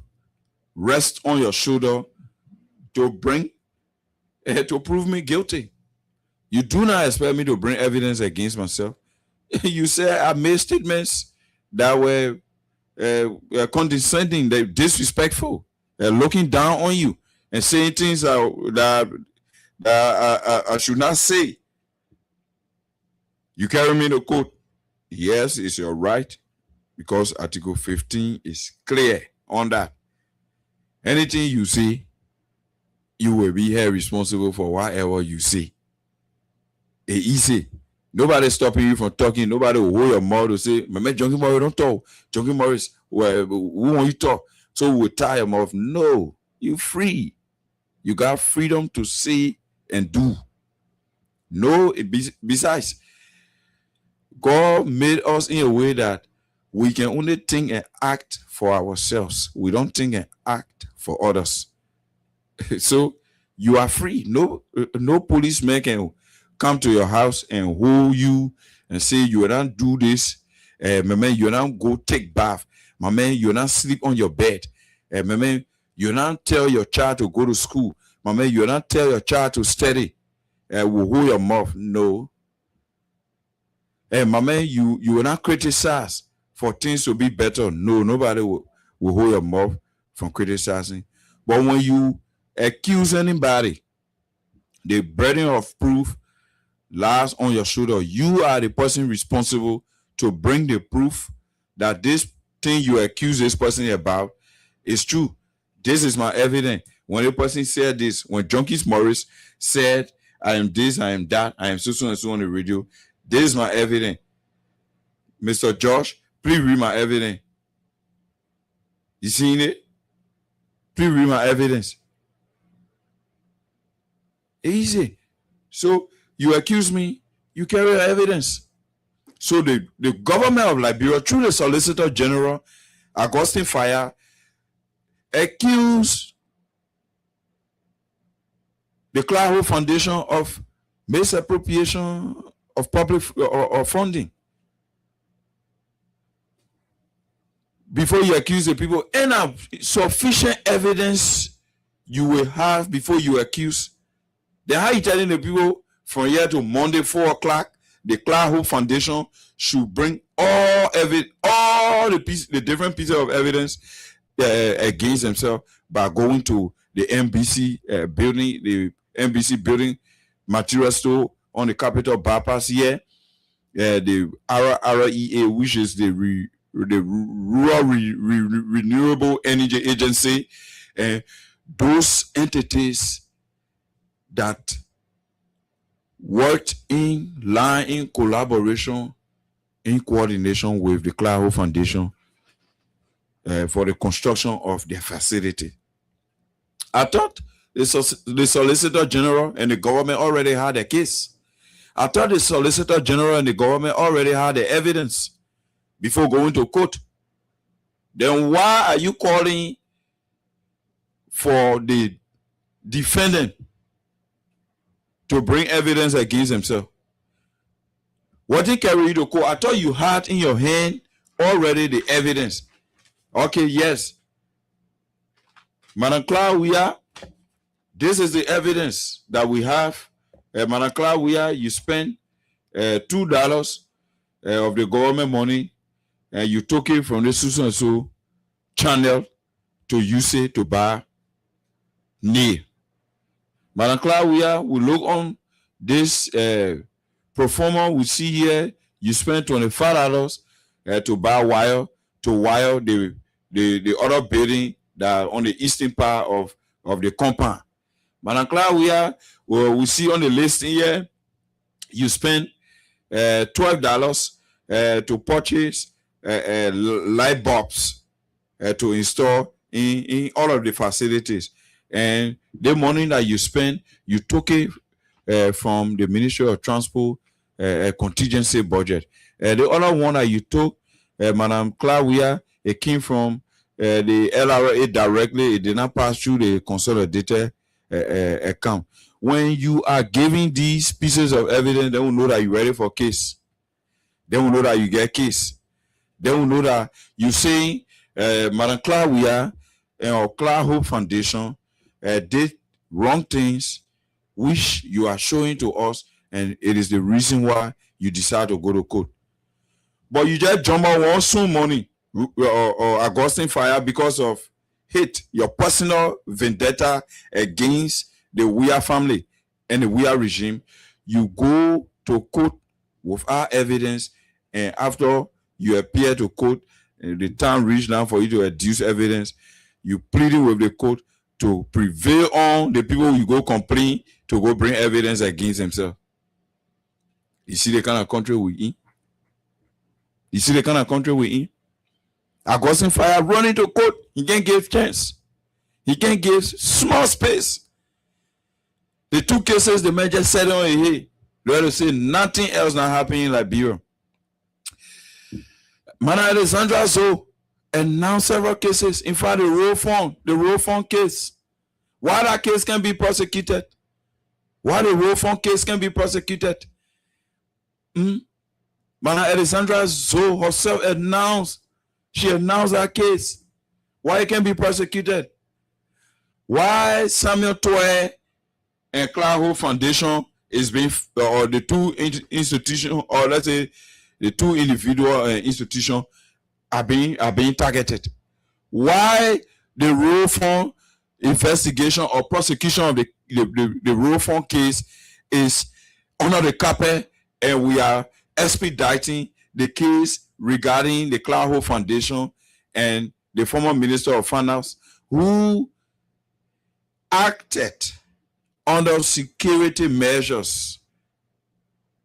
rests on your shoulder to prove me guilty. You do not expect me to bring evidence against myself. You say I made statements that were condescending, disrespectful, looking down on you, and saying things that I should not say. You carry me to court. Yes, it's your right, because Article 15 is clear on that. Anything you say, you will be held responsible for whatever you say. It's easy. Nobody stopping you from talking. Nobody will hold your mouth to say, "My man, Junkie Morris, don't talk. Junkie Morris, who want you to talk?" So we'll tie him off. No, you're free. You got freedom to say and do. No, besides, God made us in a way that we can only think and act for ourselves. We don't think and act for others. So you are free. No policeman can come to your house and hold you and say, "You don't do this. My man, you don't go take bath. My man, you don't sleep on your bed. My man, you don't tell your child to go to school. My man, you don't tell your child to study. Will hold your mouth." No. My man, you will not criticize for things to be better. No, nobody will hold your mouth from criticizing. But when you accuse anybody, the burden of proof lies on your shoulder. You are the person responsible to bring the proof that this thing you accuse this person about is true. This is my evidence. When a person said this, when Junkie Morris said, "I am this, I am that, I am so and so on the radio," this is my evidence. Mr. Josh, please read my evidence. You seen it? Please read my evidence. Easy. So you accuse me, you carry your evidence. So the government of Liberia, through the Solicitor General, Augustine Fire, accused the Clara Foundation of misappropriation of public or funding. Before you accuse the people, enough sufficient evidence you will have before you accuse. Then how you telling the people from here to Monday 4 o'clock, the Clara Foundation should bring all the different pieces of evidence against themselves by going to the NBC building, the NBC building material store on the Capitol bypass here, the RREA, which is the Rural Renewable Energy Agency, those entities that worked in line, in collaboration, in coordination with the Clara Foundation for the construction of their facility. I thought the Solicitor General and the government already had a case. I thought the Solicitor General and the government already had the evidence before going to court. Then why are you calling for the defendant to bring evidence against himself? What did carry you to court? I thought you had in your hand already the evidence. Okay, yes. Madam Clara, this is the evidence that we have. Madam Clara, you spent $2 of the government money, and you took it from the so channel to use it to buy nail. Madam Clara, we look on this performer. We see here you spent $25 to buy wire the other building that on the eastern part of the compound. Madam Clara, we see on the list here you spent $12 to purchase light bulbs to install in all of the facilities. And the money that you spend, you took it from the Ministry of Transport contingency budget. The other one that you took, Madam Claudia, it came from the LRA directly. It did not pass through the consolidated account. When you are giving these pieces of evidence, they will know that you're ready for case. They will know that you get case. They will know that you say Madam Claudia or Cloud Hope Foundation did wrong things, which you are showing to us, and it is the reason why you decide to go to court. But you just jump on one soon money or Augustine fire because of hate, your personal vendetta against the Weah family and the Weah regime. You go to court without evidence, and after you appear to court, the time reached now for you to adduce evidence, you pleading with the court to prevail on the people you go complain to go bring evidence against themselves. You see the kind of country we in? You see the kind of country we in? Augustine Fire running to court, he can't give chance. He can't give small space. The two cases the man just said on here, let us say nothing else not happening in Liberia. Madam Alexandra Zo announced several cases. In fact, the roll phone case. Why that case can be prosecuted? Why the roll phone case can be prosecuted? Madam Alexandra Zo herself announced. She announced that case. Why it can be prosecuted? Why Samuel Toye and Cloud Hope Foundation is being, or the two institutions, or let's say the two individual institutions are being targeted? Why the roll phone investigation or prosecution of the roll phone case is under the carpet, and we are expediting the case regarding the Cloud Hope Foundation and the former Minister of Finance who acted under security measures,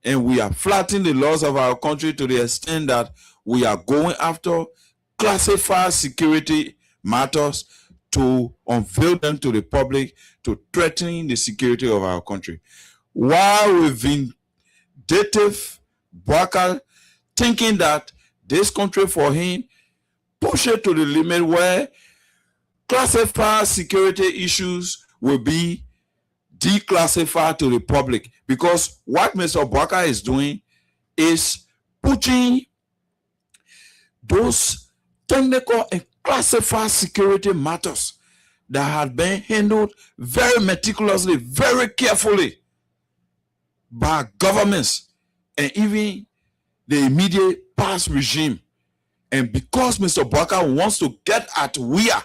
and we are flattening the laws of our country to the extent that we are going after classified security matters to unveil them to the public, to threaten the security of our country. While we've been vindictive, Bouaka thinking that this country for him push it to the limit where classified security issues will be declassified to the public, because what Mr. Bouaka is doing is putting those technical and classified security matters that had been handled very meticulously, very carefully by governments and even the immediate past regime. And because Mr. Bouaka wants to get at Weah,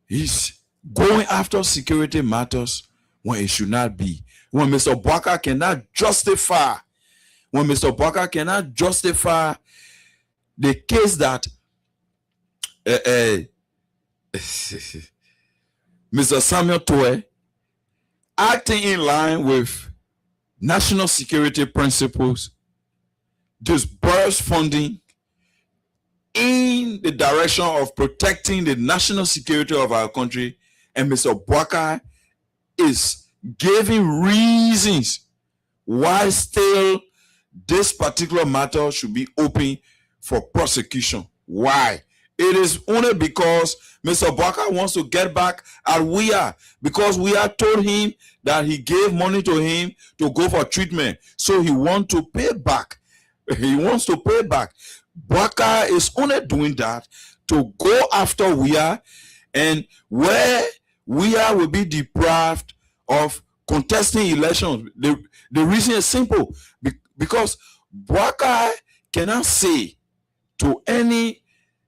he's going after security matters when it should not be. When Mr. Bouaka cannot justify, the case that Mr. Samuel Toye, acting in line with national security principles, disburse funding in the direction of protecting the national security of our country, and Mr. Bouaka is giving reasons why still this particular matter should be open for prosecution. Why? It is only because Mr. Bouaka wants to get back at Weah, because Weah told him that he gave money to him to go for treatment. So he wants to pay back. Bouaka is only doing that to go after Weah, and where Weah will be deprived of contesting elections. The reason is simple, because Bouaka cannot say to any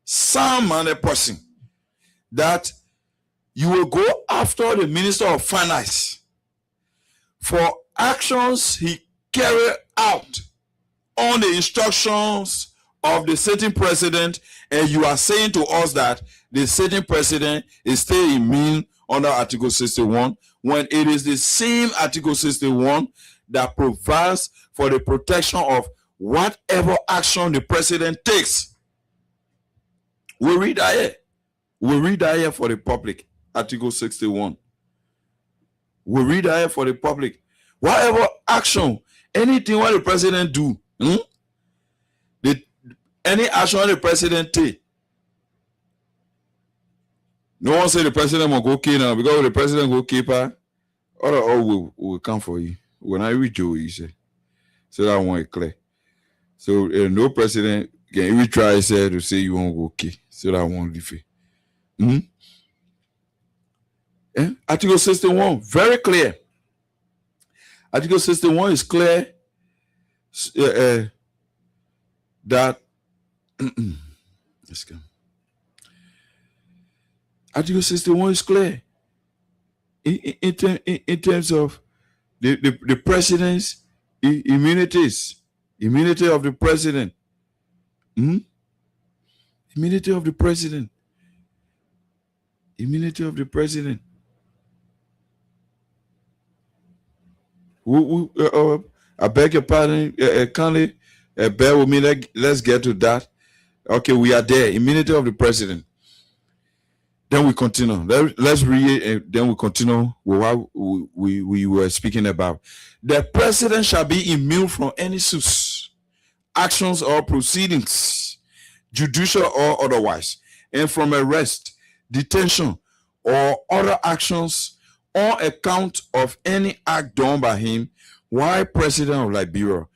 sound-minded person that you will go after the Minister of Finance for actions he carried out on the instructions of the sitting president, and you are saying to us that the sitting president is still immune under Article 61, when it is the same Article 61 that provides for the protection of whatever action the president takes. We read that here. We read that here for the public. Article 61. We read that here for the public. Whatever action, anything what the president do, any action the president take. No one say the president will go okay now because the president go keeper. All will come for you. When I read you say. So that one is clear. So no president can even try to say you won't go okay. So that one leave it. Article 61, very clear. Article 61 is clear that let's go. Article 61 is clear in terms of the president's immunities, immunity of the president. Immunity of the president. Immunity of the president. I beg your pardon, kindly bear with me. Let's get to that. Okay, we are there. Immunity of the president. Then we continue. Let's read. Then we continue with what we were speaking about. The president shall be immune from any suits, actions, or proceedings, judicial or otherwise, and from arrest, detention, or other actions on account of any act done by him while president of Liberia,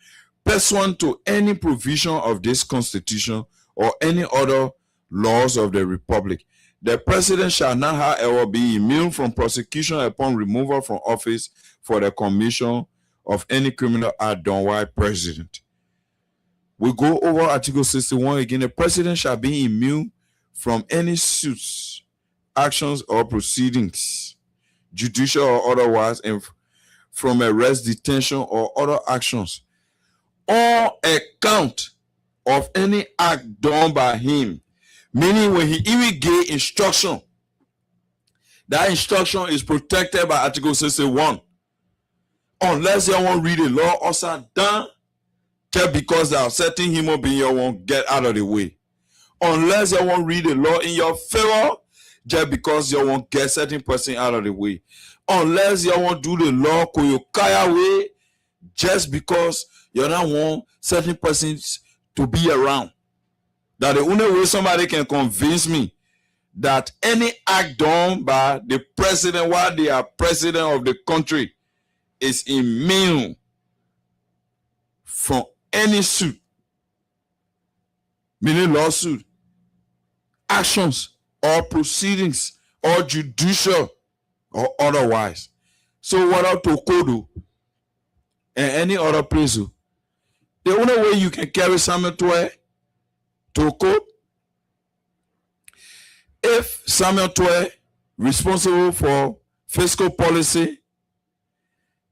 pursuant to any provision of this constitution or any other laws of the republic. The president shall not, however, be immune from prosecution upon removal from office for the commission of any criminal act done while president. We go over Article 61 again. The president shall be immune from any suits, actions, or proceedings, judicial or otherwise, and from arrest, detention, or other actions on account of any act done by him. Meaning when he even gave instruction, that instruction is protected by Article 61. Unless you want to read the law also done, just because they are setting him up in your won't get out of the way. Unless you want to read the law in your favor, just because you won't get certain person out of the way. Unless you want to do the law koyokaya way, just because you don't want certain persons to be around. That the only way somebody can convince me that any act done by the president while they are president of the country is immune from any suit, meaning lawsuit, actions, or proceedings, or judicial, or otherwise. So what out to Kodo and any other place, the only way you can carry Samuel to court, if Samuel Toe, responsible for fiscal policy,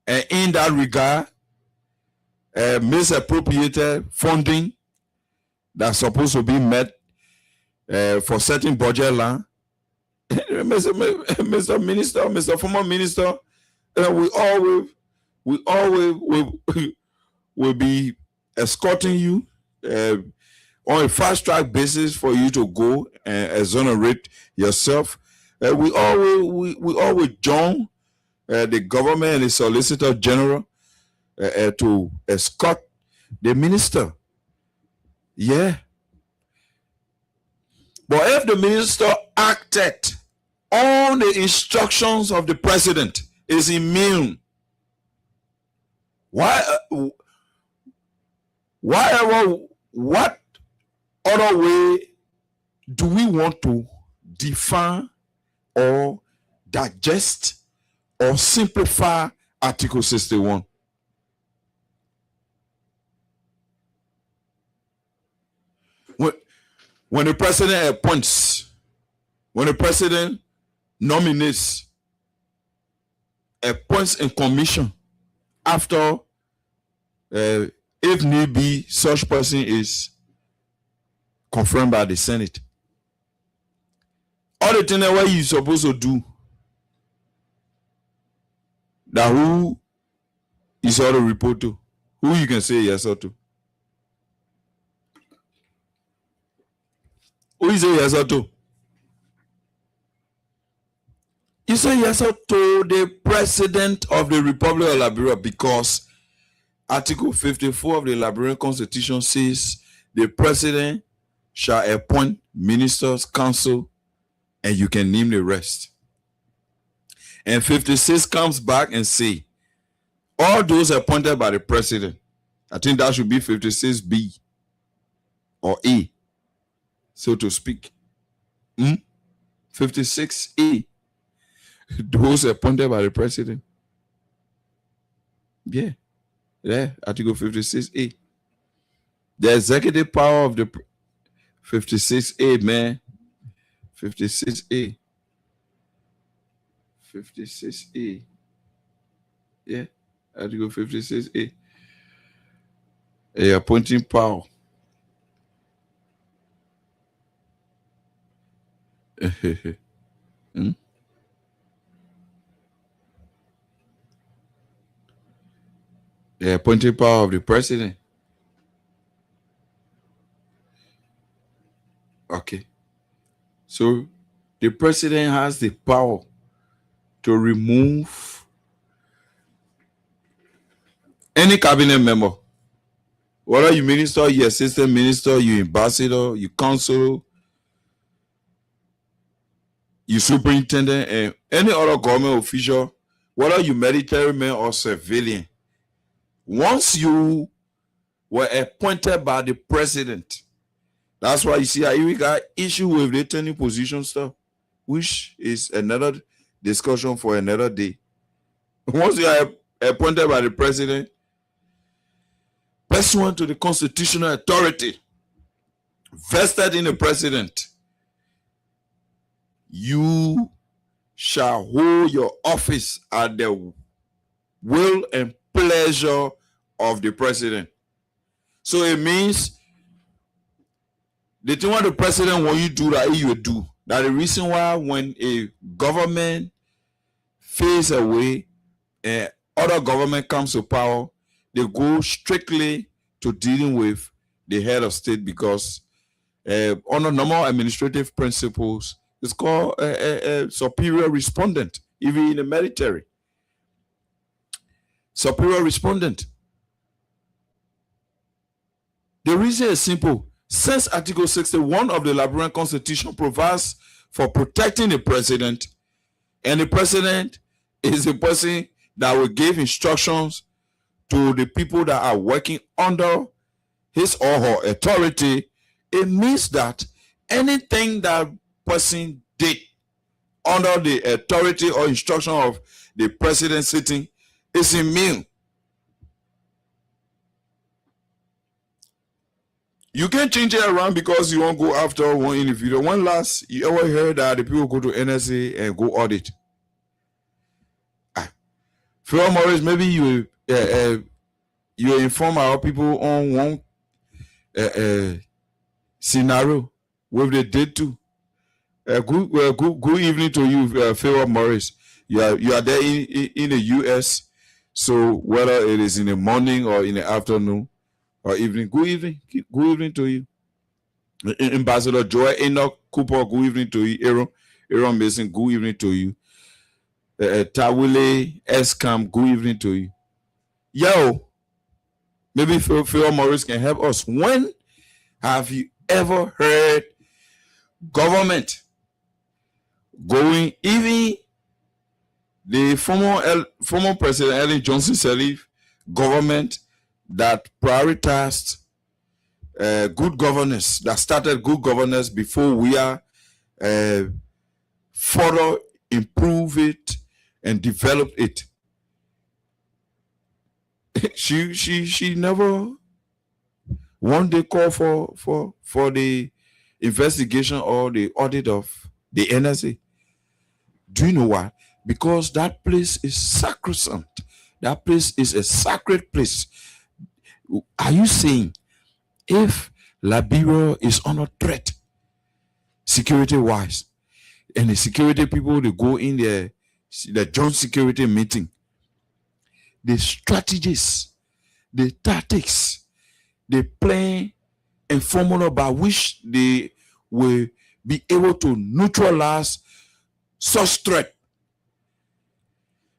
and in that regard, misappropriated funding that's supposed to be met for certain budget line, Mr. Minister, Mr. Former Minister, we always will be escorting you on a fast track basis for you to go and exonerate yourself. We always join the government and the Solicitor General to escort the minister. Yeah. But if the minister acted on the instructions of the president, is immune. What other way do we want to define or digest or simplify Article 61? When the president appoints, when the president nominates, appoints in commission, after, if need be, such person is confirmed by the Senate. All the things that what you supposed to do, that who You saw the report too. Who you can say yes or to? Who you say yes or to? You say yes or to the President of the Republic of Liberia, because Article 54 of the Liberian Constitution says the President shall appoint ministers, council, and you can name the rest. And 56 comes back and say, all those appointed by the President, I think that should be 56B or A, so to speak. 56A. Those appointed by the President. Yeah, Article 56A. The executive power of the 56A, man. 56A. 56A. Yeah, Article 56A. A appointing power. The appointing power of the President. Okay. So the President has the power to remove any cabinet member. Whether you minister, you assistant minister, you ambassador, you counsel, you superintendent, and any other government official, whether you military man or civilian. Once you were appointed by the President, that's why you see how we got issue with the turning position stuff, which is another discussion for another day. Once you are appointed by the President, pursuant to the constitutional authority vested in the President, you shall hold your office at the will and pleasure of the President. So it means the thing what the President want you to do, that you do. That the reason why when a government fades away and other government comes to power, they go strictly to dealing with the head of state, because under normal administrative principles, it's called a superior respondent, even in the military. Superior respondent. The reason is simple. Since Article 61 of the Liberian Constitution provides for protecting the President, and the President is the person that will give instructions to the people that are working under his or her authority, it means that anything that person did under the authority or instruction of the President sitting is immune. You can't change it around because you won't go after one individual. One last, you ever heard that the people go to NSA and go audit? Phil Morris, maybe you inform our people on one scenario where they did too. Good evening to you, Phil Morris. You are there in the US, so whether it is in the morning or in the afternoon or evening, good evening to you. Ambassador Joy Enoch Cooper, good evening to you. Aaron Mason, good evening to you. Tawile Escam, good evening to you. Yo, maybe Phil Morris can help us. When have you ever heard government going, even the former President Ellen Johnson Sirleaf government that prioritized good governance, that started good governance before we are further improve it and develop it? she never one day call for the investigation or the audit of the NSA. Do you know why? Because that place is sacrosanct. That place is a sacred place. Are you saying if Liberia is under threat, security-wise, and the security people, they go in the joint security meeting, the strategies, the tactics, the plan and formula by which they will be able to neutralize such threat.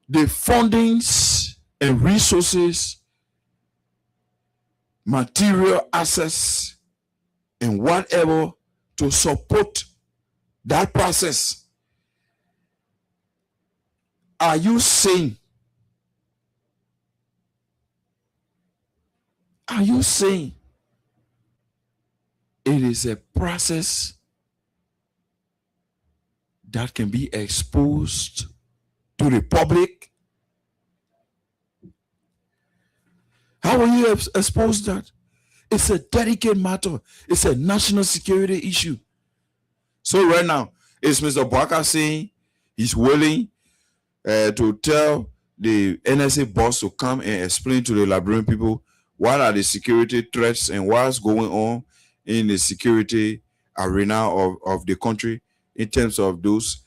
The fundings and resources, material access, and whatever to support that process. Are you saying? Are you saying it is a process that can be exposed to the public? How will you expose that? It's a delicate matter. It's a national security issue. So right now, is Mr. Barker saying he's willing to tell the NSA boss to come and explain to the Liberian people what are the security threats and what's going on in the security arena of the country in terms of those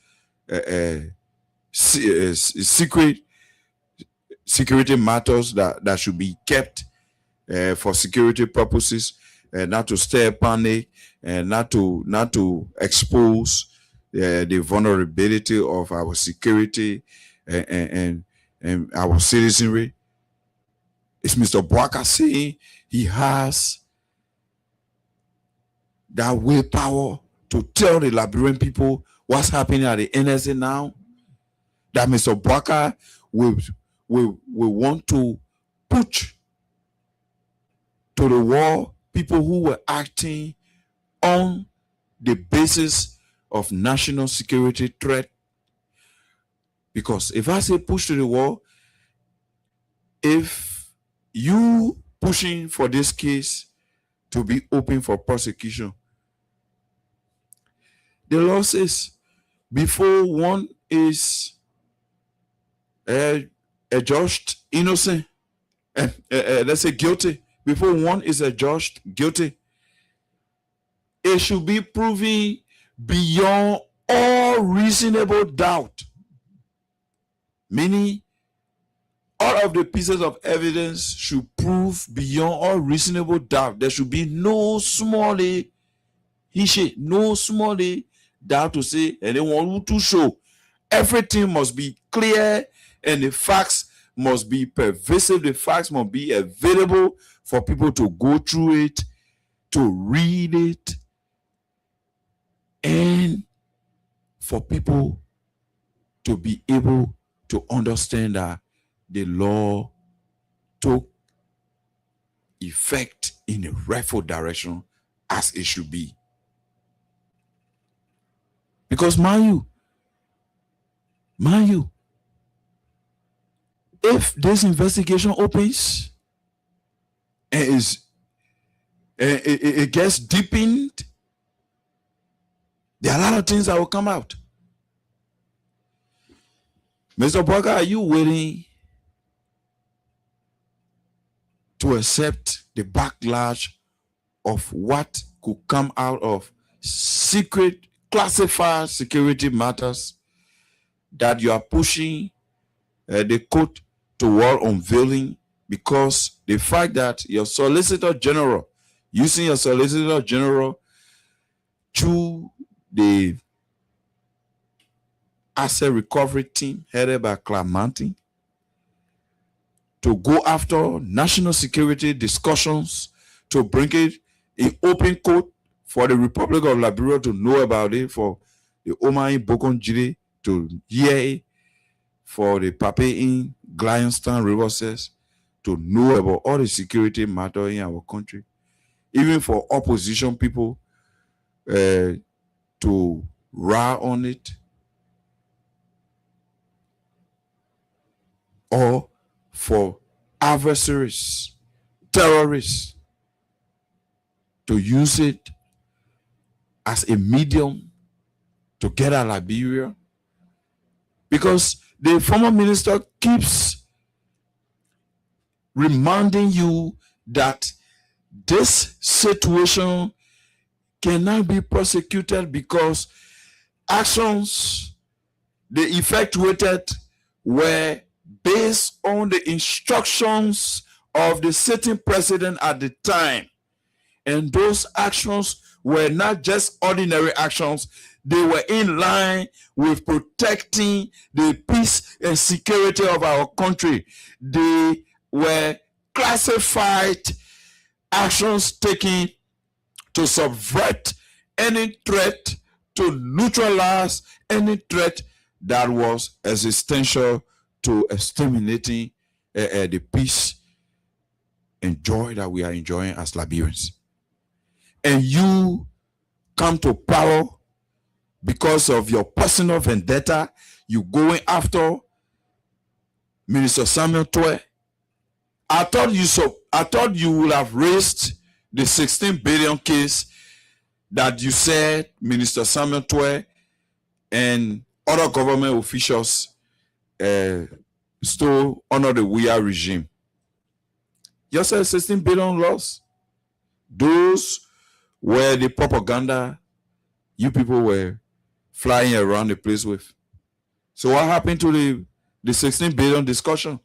security matters that should be kept for security purposes, not to stir panic and not to expose the vulnerability of our security and our citizenry. Is Mr. Barker saying he has that willpower to tell the Liberian people what's happening at the NSA now? That Mr. Barker will want to push to the wall people who were acting on the basis of national security threat? Because if I say push to the wall, if you pushing for this case to be open for prosecution, the law says before one is adjudged innocent, let's say guilty, before one is adjudged guilty, it should be proven beyond all reasonable doubt. Meaning, all of the pieces of evidence should prove beyond all reasonable doubt. There should be no small doubt to say anyone to show. Everything must be clear and the facts must be pervasive. The facts must be available for people to go through it, to read it, and for people to be able to understand that the law took effect in a rightful direction as it should be. Because mind you, if this investigation opens and it gets deepened, there are a lot of things that will come out. Mr. Barker, are you willing to accept the backlash of what could come out of secret, classified security matters that you are pushing the court toward unveiling? Because the fact that your Solicitor General, using your Solicitor General through the asset recovery team headed by Clark Martin to go after national security discussions, to bring it in open court for the Republic of Liberia to know about it, for the Omai Bokonjiri to hear it, for the Pape in Glionstown Riverside to know about all the security matter in our country, even for opposition people to ride on it, or for adversaries, terrorists, to use it as a medium to get at Liberia. Because the former minister keeps reminding you that this situation cannot be prosecuted because actions they effectuated were based on the instructions of the sitting president at the time. And those actions were not just ordinary actions, they were in line with protecting the peace and security of our country. They were classified actions taken to subvert any threat, to neutralize any threat that was existential to exterminating the peace and joy that we are enjoying as Liberians. And you come to power because of your personal vendetta. You going after Minister Samuel Tweh. I thought you would have raised the 16 billion case that you said Minister Samuel Tweh and other government officials stole under the WIA regime. You said 16 billion loss. Those were the propaganda you people were flying around the place with. So what happened to the 16 billion discussion?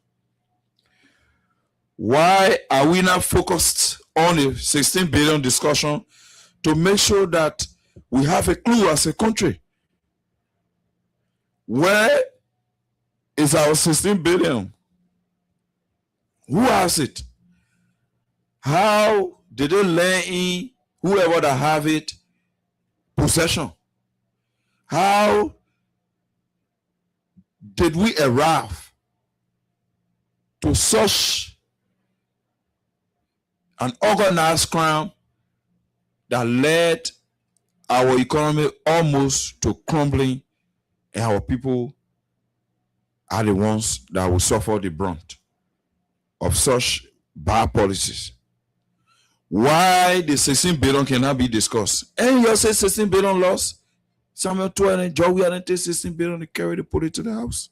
Why are we not focused on the 16 billion discussion to make sure that we have a clue as a country? Where is our 16 billion? Who has it? How did they lay in whoever that have it possession? How did we arrive to such an organized crime that led our economy almost to crumbling, and our people are the ones that will suffer the brunt of such bad policies? Why the 16 billion cannot be discussed? And you say 16 billion loss. Samuel Tweh and Joey hadn't take 16 billion to carry to put it to the house.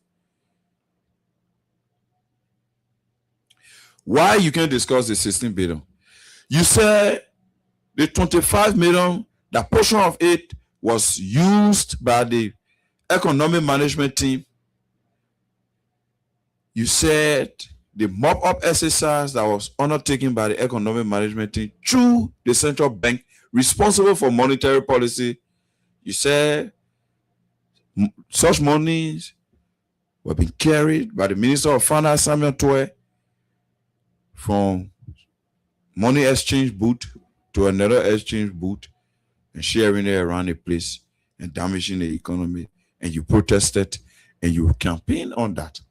Why you can't discuss the 16 billion? You said the 25 million, that portion of it was used by the economic management team. You said the mop-up exercise that was undertaken by the economic management team through the central bank responsible for monetary policy. You said such monies were being carried by the Minister of Finance, Samuel Tweh, from money exchange booth to another exchange booth and sharing it around the place and damaging the economy. And you protested and you campaigned on that.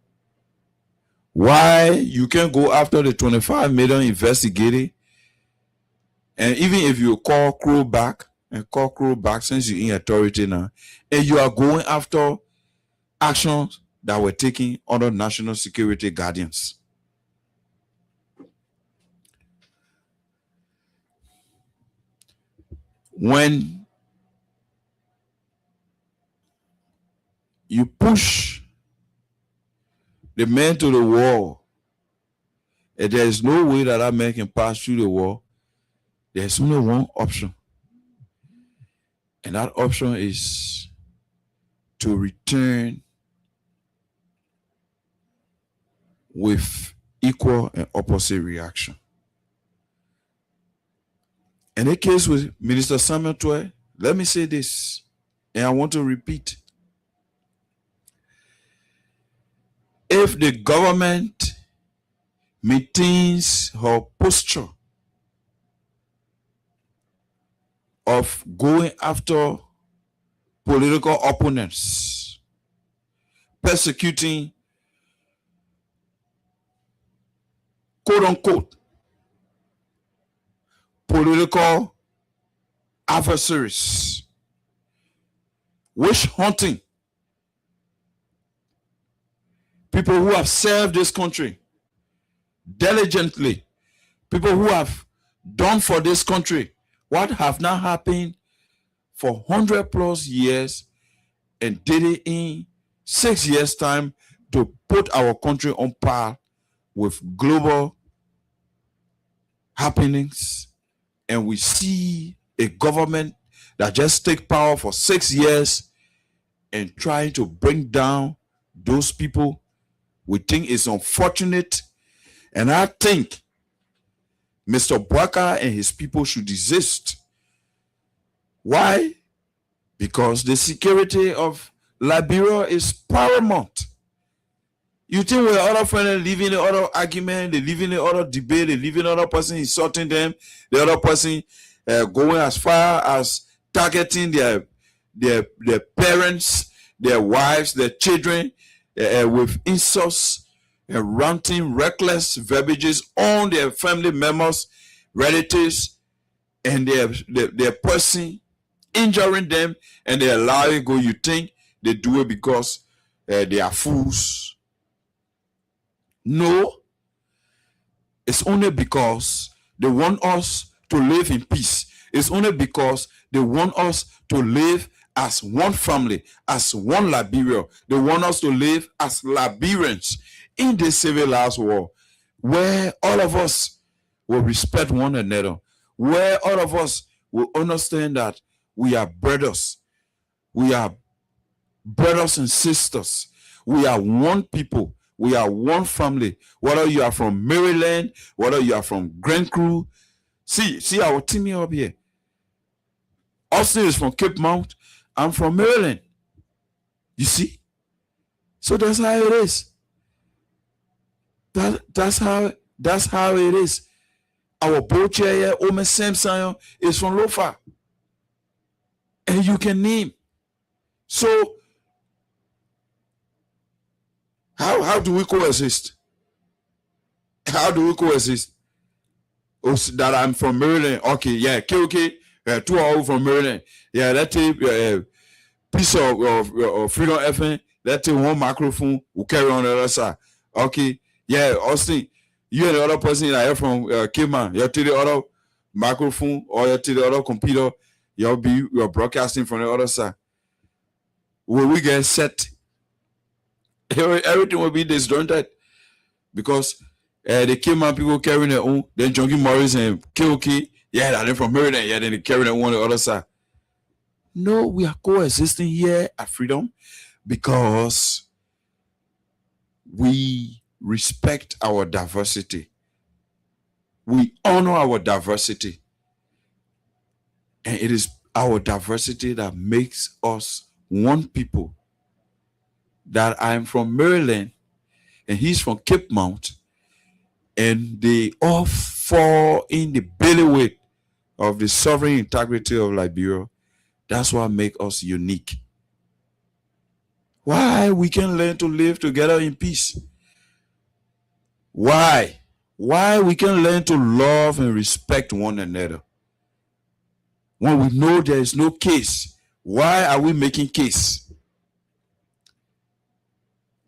Why you can't go after the 25 million investigated? And even if you call Crow back, since you're in authority now, and you are going after actions that were taken under national security guardians. When you push the man to the wall, and there is no way that man can pass through the wall, there's only one option. And that option is to return with equal and opposite reaction. In the case with Minister Samuel Tweh, let me say this, and I want to repeat. If the government maintains her posture of going after political opponents, persecuting, quote unquote, political adversaries, witch hunting people who have served this country diligently, people who have done for this country what have not happened for 100+ years and did it in 6 years' time to put our country on par with global happenings. And we see a government that just take power for 6 years and trying to bring down those people We think it's unfortunate. And I think Mr. Bouaka and his people should desist. Why? Because the security of Liberia is paramount. You think when other friends live in the other argument, they live in the other debate, they live in the other person insulting them, the other person going as far as targeting their parents, their wives, their children with insults and ranting, reckless verbiages on their family members, relatives, and their person, injuring them, and they allow it go. You think they do it because they are fools? No, it's only because they want us to live in peace. It's only because they want us to live as one family, as one Liberia. They want us to live as Liberians in this civilized world, where all of us will respect one another, where all of us will understand that we are brothers. We are brothers and sisters. We are one people. We are one family. Whether you are from Maryland, whether you are from Grand Crew. See our team here up here. Austin is from Cape Mount. I'm from Maryland. You see? So that's how it is. That's how it is. Our boat here, Omen Samson, is from Lofa. And you can name. So how do we coexist? How do we coexist? Oh, that I'm from Maryland. Okay, yeah, okay. 2 hours from Maryland. Yeah, that take piece of Freedom FM. That take one microphone. We'll carry on the other side. Okay, yeah, Austin. You and the other person that are from Cayman. You take the other microphone or you take the other computer. You're broadcasting from the other side. When we get set, everything will be disjointed because the Cayman people carrying their own. Then Junkie Morris and KOK, yeah, they're from Maryland. Yeah, then they carry their own on the other side. No, we are coexisting here at Freedom because we respect our diversity. We honor our diversity. And it is our diversity that makes us one people. That I'm from Maryland and he's from Cape Mount, and they all fall in the bailiwick of the sovereign integrity of Liberia. That's what makes us unique. Why we can learn to live together in peace? Why we can learn to love and respect one another? When we know there is no case, why are we making case?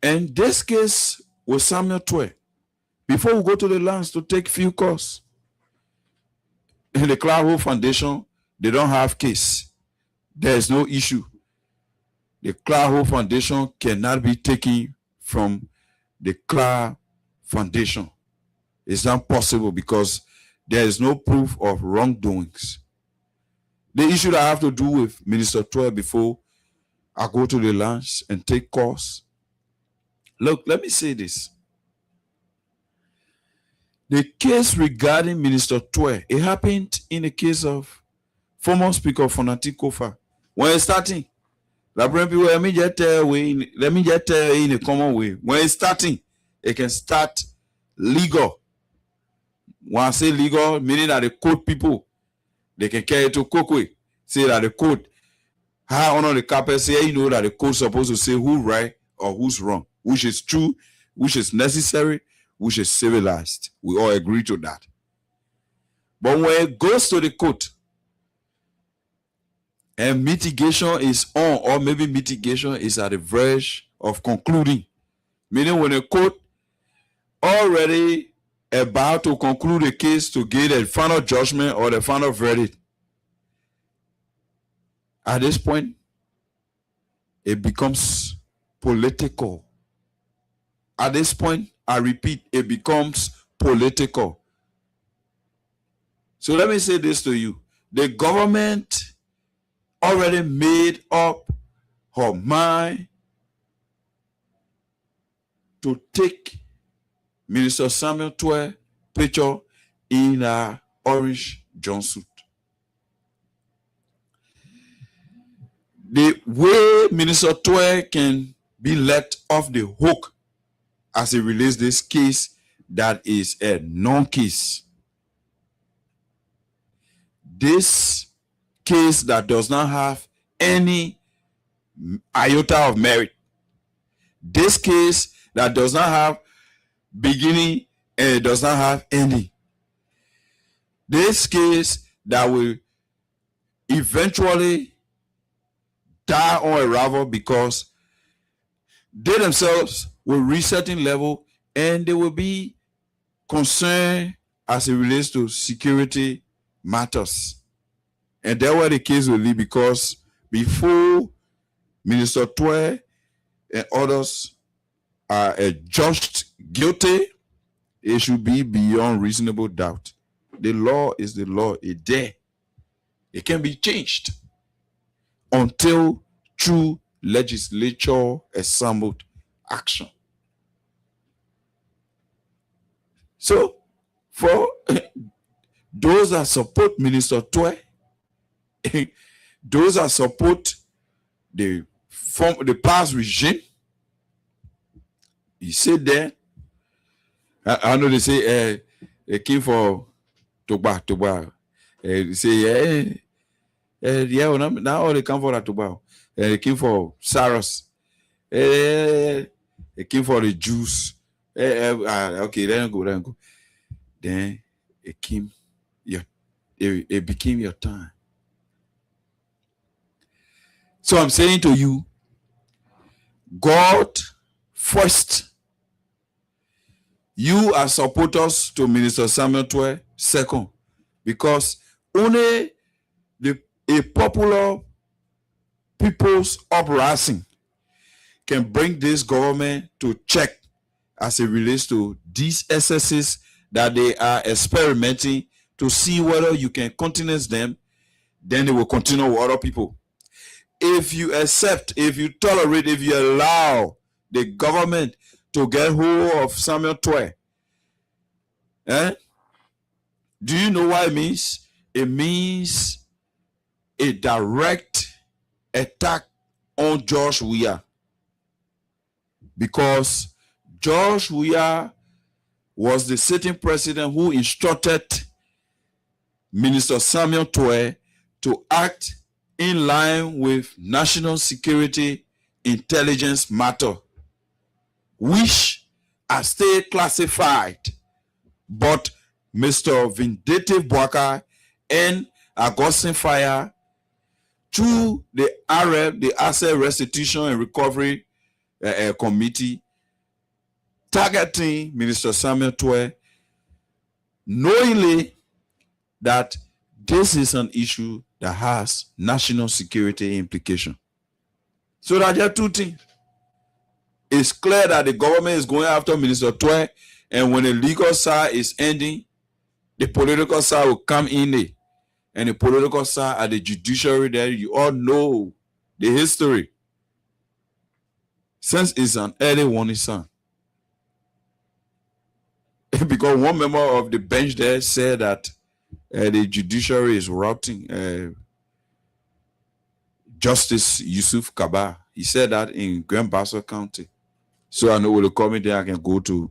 And this case with Samuel Twe, before we go to the lands to take few calls, in the Cloud Hope Foundation, they don't have case. There is no issue. The Cloud Hope Foundation cannot be taken from the Cloud Foundation. It's not possible because there is no proof of wrongdoings. The issue that I have to do with Minister Twe before I go to the lands and take calls. Look, let me say this. The case regarding Minister Twe, it happened in the case of former Speaker Fonati Kofa. When it's starting, let me just tell you in a common way. When it's starting, it can start legal. When I say legal, meaning that the court people, they can carry it to Kokwe. Say that the court, high honor the carpet, say you know that the court is supposed to say who's right or who's wrong, which is true, which is necessary, which is civilized. We all agree to that. But when it goes to the court and mitigation is on, or maybe mitigation is at the verge of concluding, meaning when the court already about to conclude the case to get a final judgment or the final verdict, at this point, it becomes political. At this point, I repeat, it becomes political. So let me say this to you. The government already made up her mind to take Minister Samuel Tweh picture in a orange jumpsuit. The way Minister Tweh can be let off the hook as it relates this case that is a non-case. This case that does not have any iota of merit. This case that does not have beginning and it does not have ending. This case that will eventually die on arrival because they themselves will reach certain level and they will be concerned as it relates to security matters. And that's where the case will lead, because before Minister Tweh and others are judged guilty, it should be beyond reasonable doubt. The law is the law. It's there. It can be changed until true legislature assembled action. So, for those that support Minister Tweh, those that support the past regime, he said there, I know they say they came for Toba. They say, yeah, now all they come for Toba. They came for Saros. They came for the Jews. Okay, let them go. Then it came, it became your time. So I'm saying to you, God first. You are supporters to Minister Samuel Tweh second, because only a popular people's uprising can bring this government to check as it relates to these excesses that they are experimenting, to see whether you can countenance them, then they will continue with other people. If you accept, if you tolerate, if you allow the government to get hold of Samuel Tweh, do you know what it means? It means a direct attack on George Weah, because George Weah was the sitting president who instructed Minister Samuel Tweh to act in line with national security intelligence matter, which are still classified. But Mr. Vindictive Bwaka and Augustine Fire, through the AREB, the Asset Restitution and Recovery Committee, targeting Minister Samuel Tweh, knowingly that this is an issue that has national security implication. So that there are two things. It's clear that the government is going after Minister Tweh, and when the legal side is ending, the political side will come in there. And the political side at the judiciary there, you all know the history. Since it's an early warning sign. Because one member of the bench there said that the judiciary is routing Justice Yusuf Kaba. He said that in Grand Bassa County. So I know with the comment there, I can go to,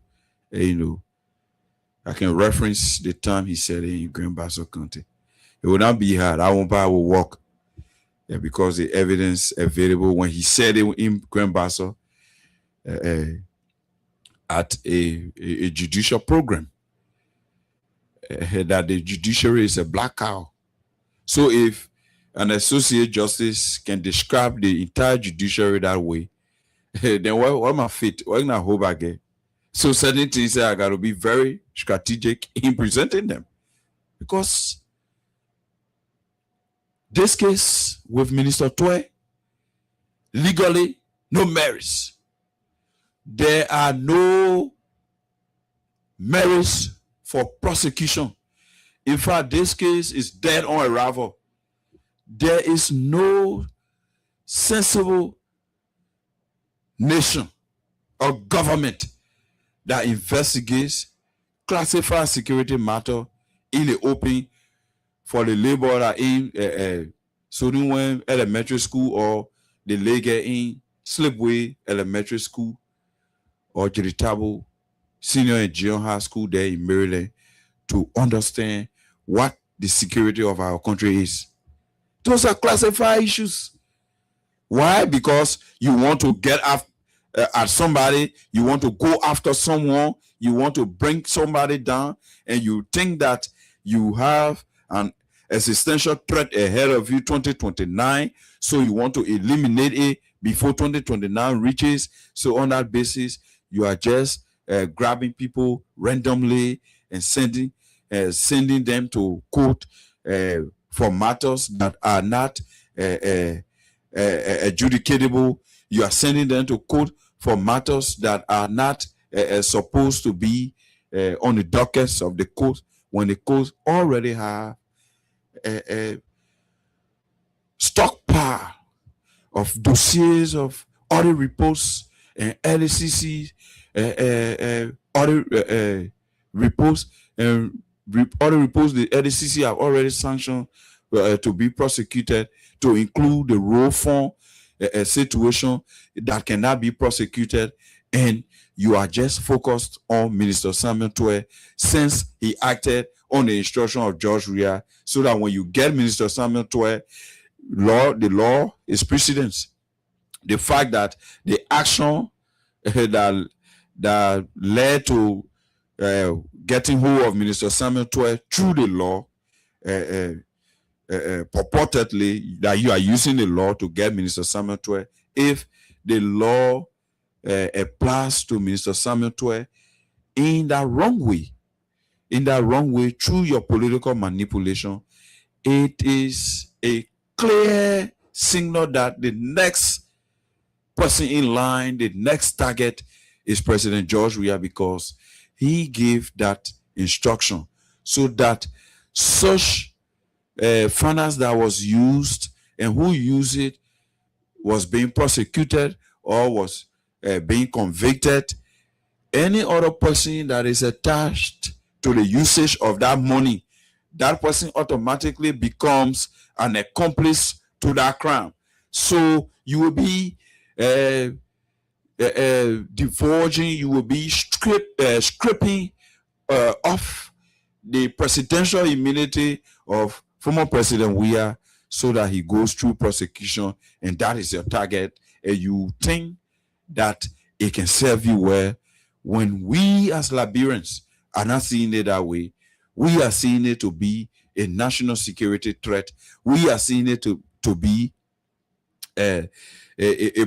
I can reference the time he said it in Grand Bassa County. It will not be hard. I will walk because the evidence available when he said it in Grand Bassa at a judicial program that the judiciary is a black cow. So if an associate justice can describe the entire judiciary that way, then what am I fit? What can I hope I get? So certain things I got to be very strategic in presenting them, because this case with Minister Tweh, legally, no merits. There are no merits for prosecution. In fact, this case is dead on arrival. There is no sensible nation or government that investigates classified security matter in the open for the labor that in Sodinwem Elementary School or the Lega in Slipway Elementary School or Jiritabo Senior and Junior High School there in Maryland to understand what the security of our country is. Those are classified issues. Why? Because you want to get at somebody, you want to go after someone, you want to bring somebody down, and you think that you have an existential threat ahead of you 2029, so you want to eliminate it before 2029 reaches. So on that basis, you are just grabbing people randomly and sending them to court for matters that are not adjudicatable. You are sending them to court for matters that are not supposed to be on the dockets of the court when the courts already have a stockpile of dossiers of audit reports and LCC audit reports and audit reports the LCC have already sanctioned to be prosecuted, to include the raw fund situation that cannot be prosecuted, and you are just focused on Minister Samuel Tweh since he acted on the instruction of George Weah, so that when you get Minister Samuel Tweh, the law is precedence. The fact that the action that led to getting hold of Minister Samuel Tweh through the law, purportedly that you are using the law to get Minister Samuel Tweh, if the law applies to Minister Samuel Tweh in that wrong way through your political manipulation, it is a clear signal that the next person in line, the next target is President George Weah, because he gave that instruction so that such finance that was used and who used it was being prosecuted or was being convicted. Any other person that is attached to the usage of that money, that person automatically becomes an accomplice to that crime. So you will be divulging, you will be stripping off the presidential immunity of former President Weah so that he goes through prosecution, and that is your target, and you think that it can serve you well, when we as Liberians are not seeing it that way. We are seeing it to be a national security threat. We are seeing it to be a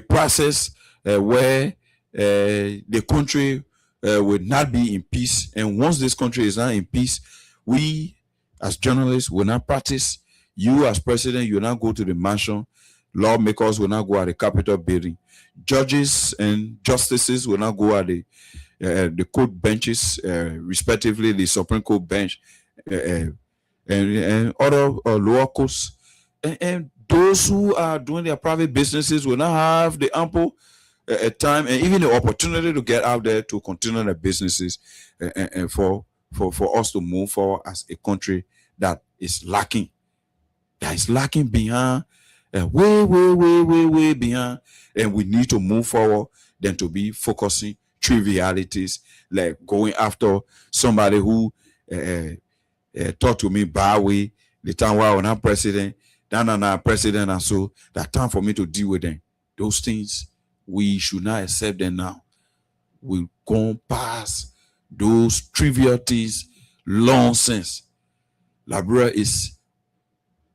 process where the country will not be in peace. And once this country is not in peace, we as journalists will not practice. You as president, you will not go to the mansion. Lawmakers will not go at the Capitol building. Judges and justices will not go at the court benches, respectively, the Supreme Court bench and other lower courts. And those who are doing their private businesses will not have the ample time and even the opportunity to get out there to continue their businesses, and for us to move forward as a country that is lacking behind, way behind, and we need to move forward than to be focusing trivialities like going after somebody who talked to me bad way the time while I was not president, president, and so that time for me to deal with them. Those things, we should not accept them now. We'll go past those trivial things long since. Liberia is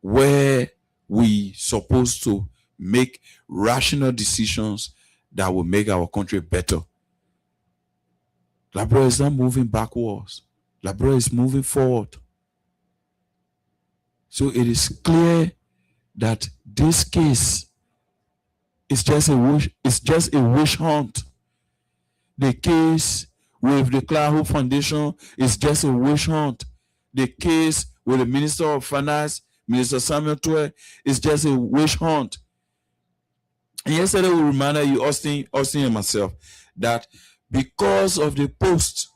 where we supposed to make rational decisions that will make our country better. Liberia is not moving backwards. Liberia is moving forward. So it is clear that this case is just a wish hunt. The case with the Clyde Foundation is just a wish hunt. The case with the Minister of Finance, Minister Samuel Tweh, is just a wish hunt. And yesterday we reminded you, Austin and myself, that because of the post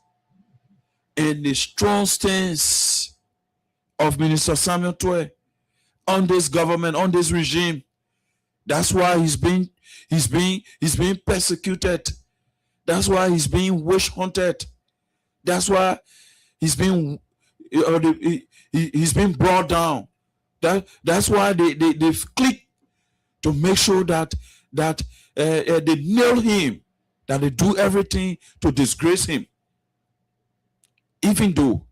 and the strong stance of Minister Samuel Twe on this government, on this regime. That's why he's being persecuted. That's why he's being witch hunted. That's why he's being brought down. That's why they've clicked to make sure that they nail him, that they do everything to disgrace him, even though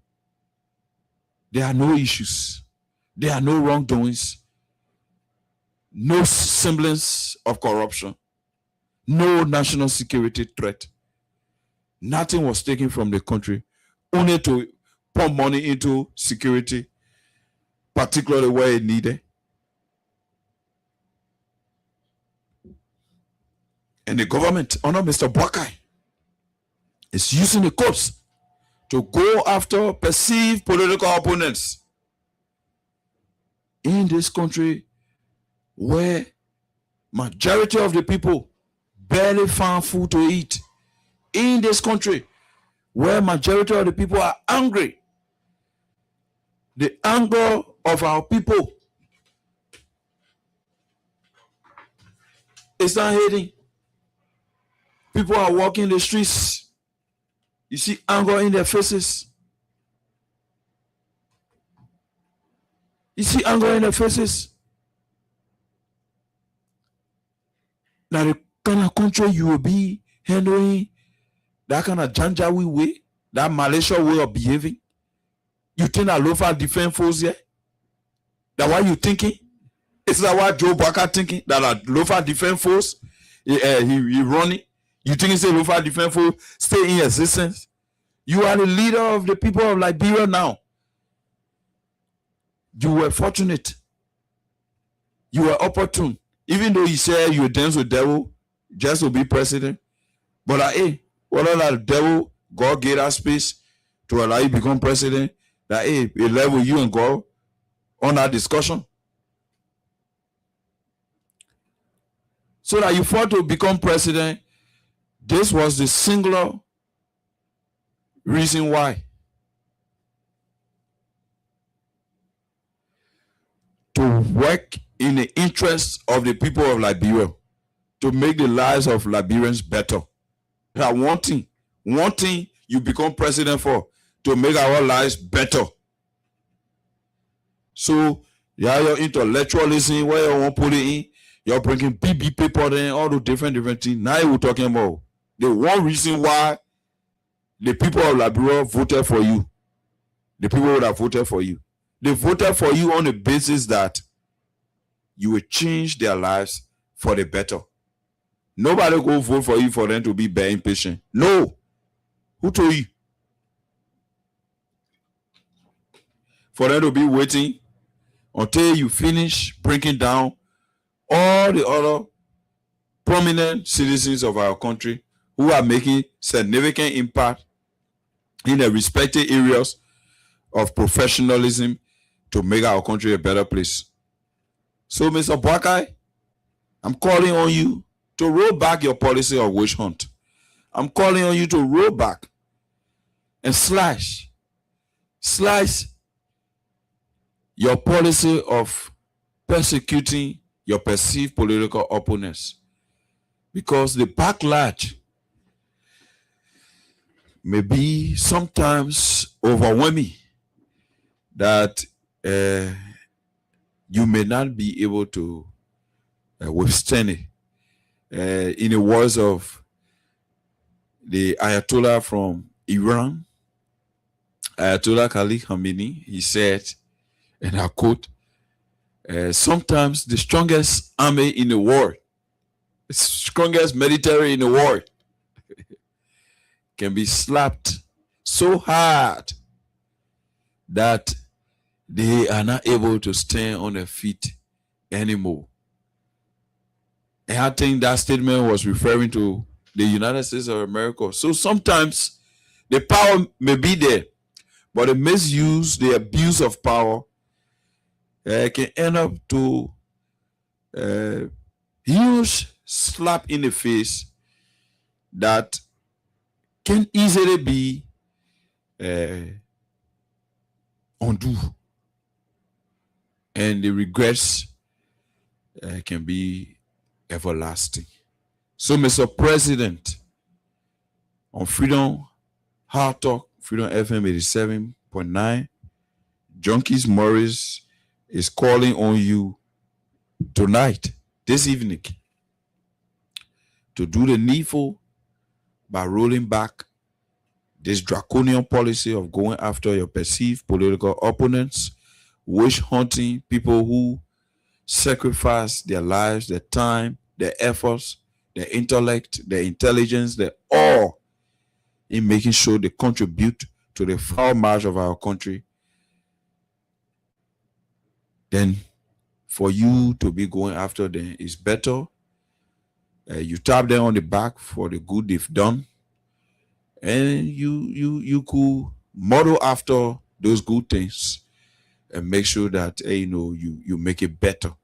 there are no issues, there are no wrongdoings, no semblance of corruption, no national security threat. Nothing was taken from the country, only to pump money into security, particularly where it needed. And the government, under Mr. Boakai, is using the courts to go after perceived political opponents in this country where majority of the people barely found food to eat. In this country where majority of the people are angry. The anger of our people is not hating. People are walking the streets. You see anger in their faces. You see anger in their faces. Now the kind of country you will be handling that kind of Janjaweed way, that Malaysia way of behaving. You think that Lofa defend force here? That what you thinking? Is that what Joe Boakai thinking? That Lofa defend force, he running? You think it's a Lofa defend force stay in existence? You are the leader of the people of Liberia now. You were fortunate. You were opportune. Even though you said you dance with the devil just to be president. But hey, whether that devil, God gave that space to allow you to become president, that hey, a level you and God on that discussion. So that you fought to become president, this was the singular reason why. To work in the interest of the people of Liberia, to make the lives of Liberians better. That one thing you become president for, to make our lives better. So, you have your intellectualism, where you want to put it in, you're bringing BB paper in, all the different things. Now we're talking about the one reason why the people of Liberia voted for you. The people that voted for you. They voted for you on the basis that you will change their lives for the better. Nobody go vote for you for them to be very impatient. No. Who told you? For them to be waiting until you finish breaking down all the other prominent citizens of our country who are making significant impact in the respective areas of professionalism to make our country a better place. So, Mr. Boakai, I'm calling on you to roll back your policy of witch hunt. I'm calling on you to roll back and slice your policy of persecuting your perceived political opponents, because the backlash may be sometimes overwhelming, that you may not be able to withstand it. In the words of the Ayatollah from Iran, Ayatollah Ali Khamenei, he said, and I quote, sometimes the strongest army in the world, the strongest military in the world, can be slapped so hard that they are not able to stand on their feet anymore. And I think that statement was referring to the United States of America. So sometimes the power may be there, but the misuse, the abuse of power can end up to huge slap in the face that can easily be undo, and the regrets can be everlasting. So, Mr. President, on Freedom Hard Talk, Freedom FM 87.9, Junkies Morris is calling on you tonight, this evening, to do the needful by rolling back this draconian policy of going after your perceived political opponents, witch hunting people who sacrifice their lives, their time, their efforts, their intellect, their intelligence, their all in making sure they contribute to the foul march of our country. Then for you to be going after them is better. You tap them on the back for the good they've done, and you could model after those good things and make sure that you make it better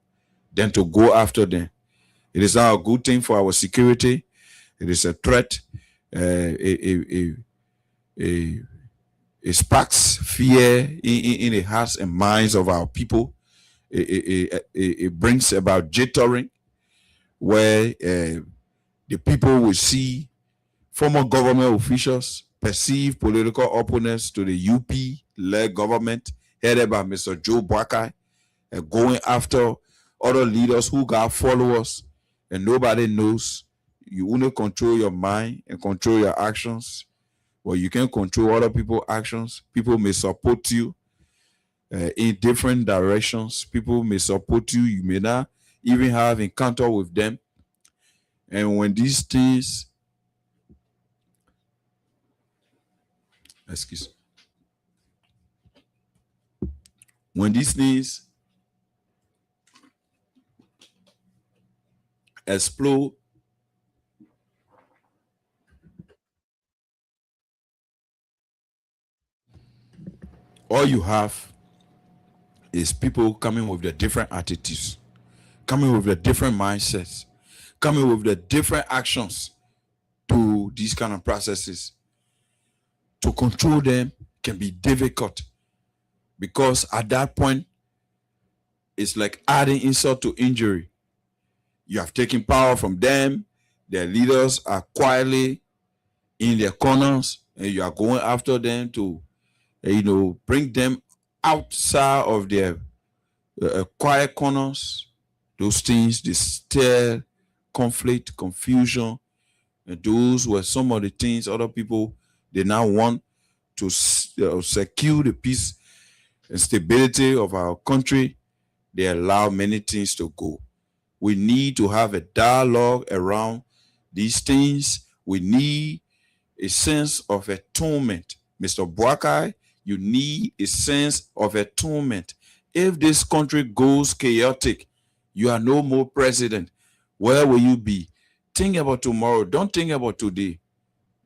than to go after them. It is not a good thing for our security. It is a threat. It sparks fear in the hearts and minds of our people. It brings about jittering, where the people will see former government officials, perceived political opponents to the UP-led government headed by Mr. Joe Boakai, going after other leaders who got followers, and nobody knows. You only control your mind and control your actions. Well, you can control other people's actions. People may support you in different directions. People may support you. You may not even have encounter with them. And when these things, when these things explode, all you have is people coming with their different attitudes, coming with their different mindsets, coming with their different actions to these kind of processes. To control them can be difficult, because at that point, it's like adding insult to injury. You have taken power from them. Their leaders are quietly in their corners, and you are going after them to bring them outside of their quiet corners. Those things, they stir conflict, confusion, and those were some of the things other people, they now want to secure the peace and stability of our country. They allow many things to go. We need to have a dialogue around these things. We need a sense of atonement. Mr. Boakai, you need a sense of atonement. If this country goes chaotic, you are no more president. Where will you be? Think about tomorrow. Don't think about today.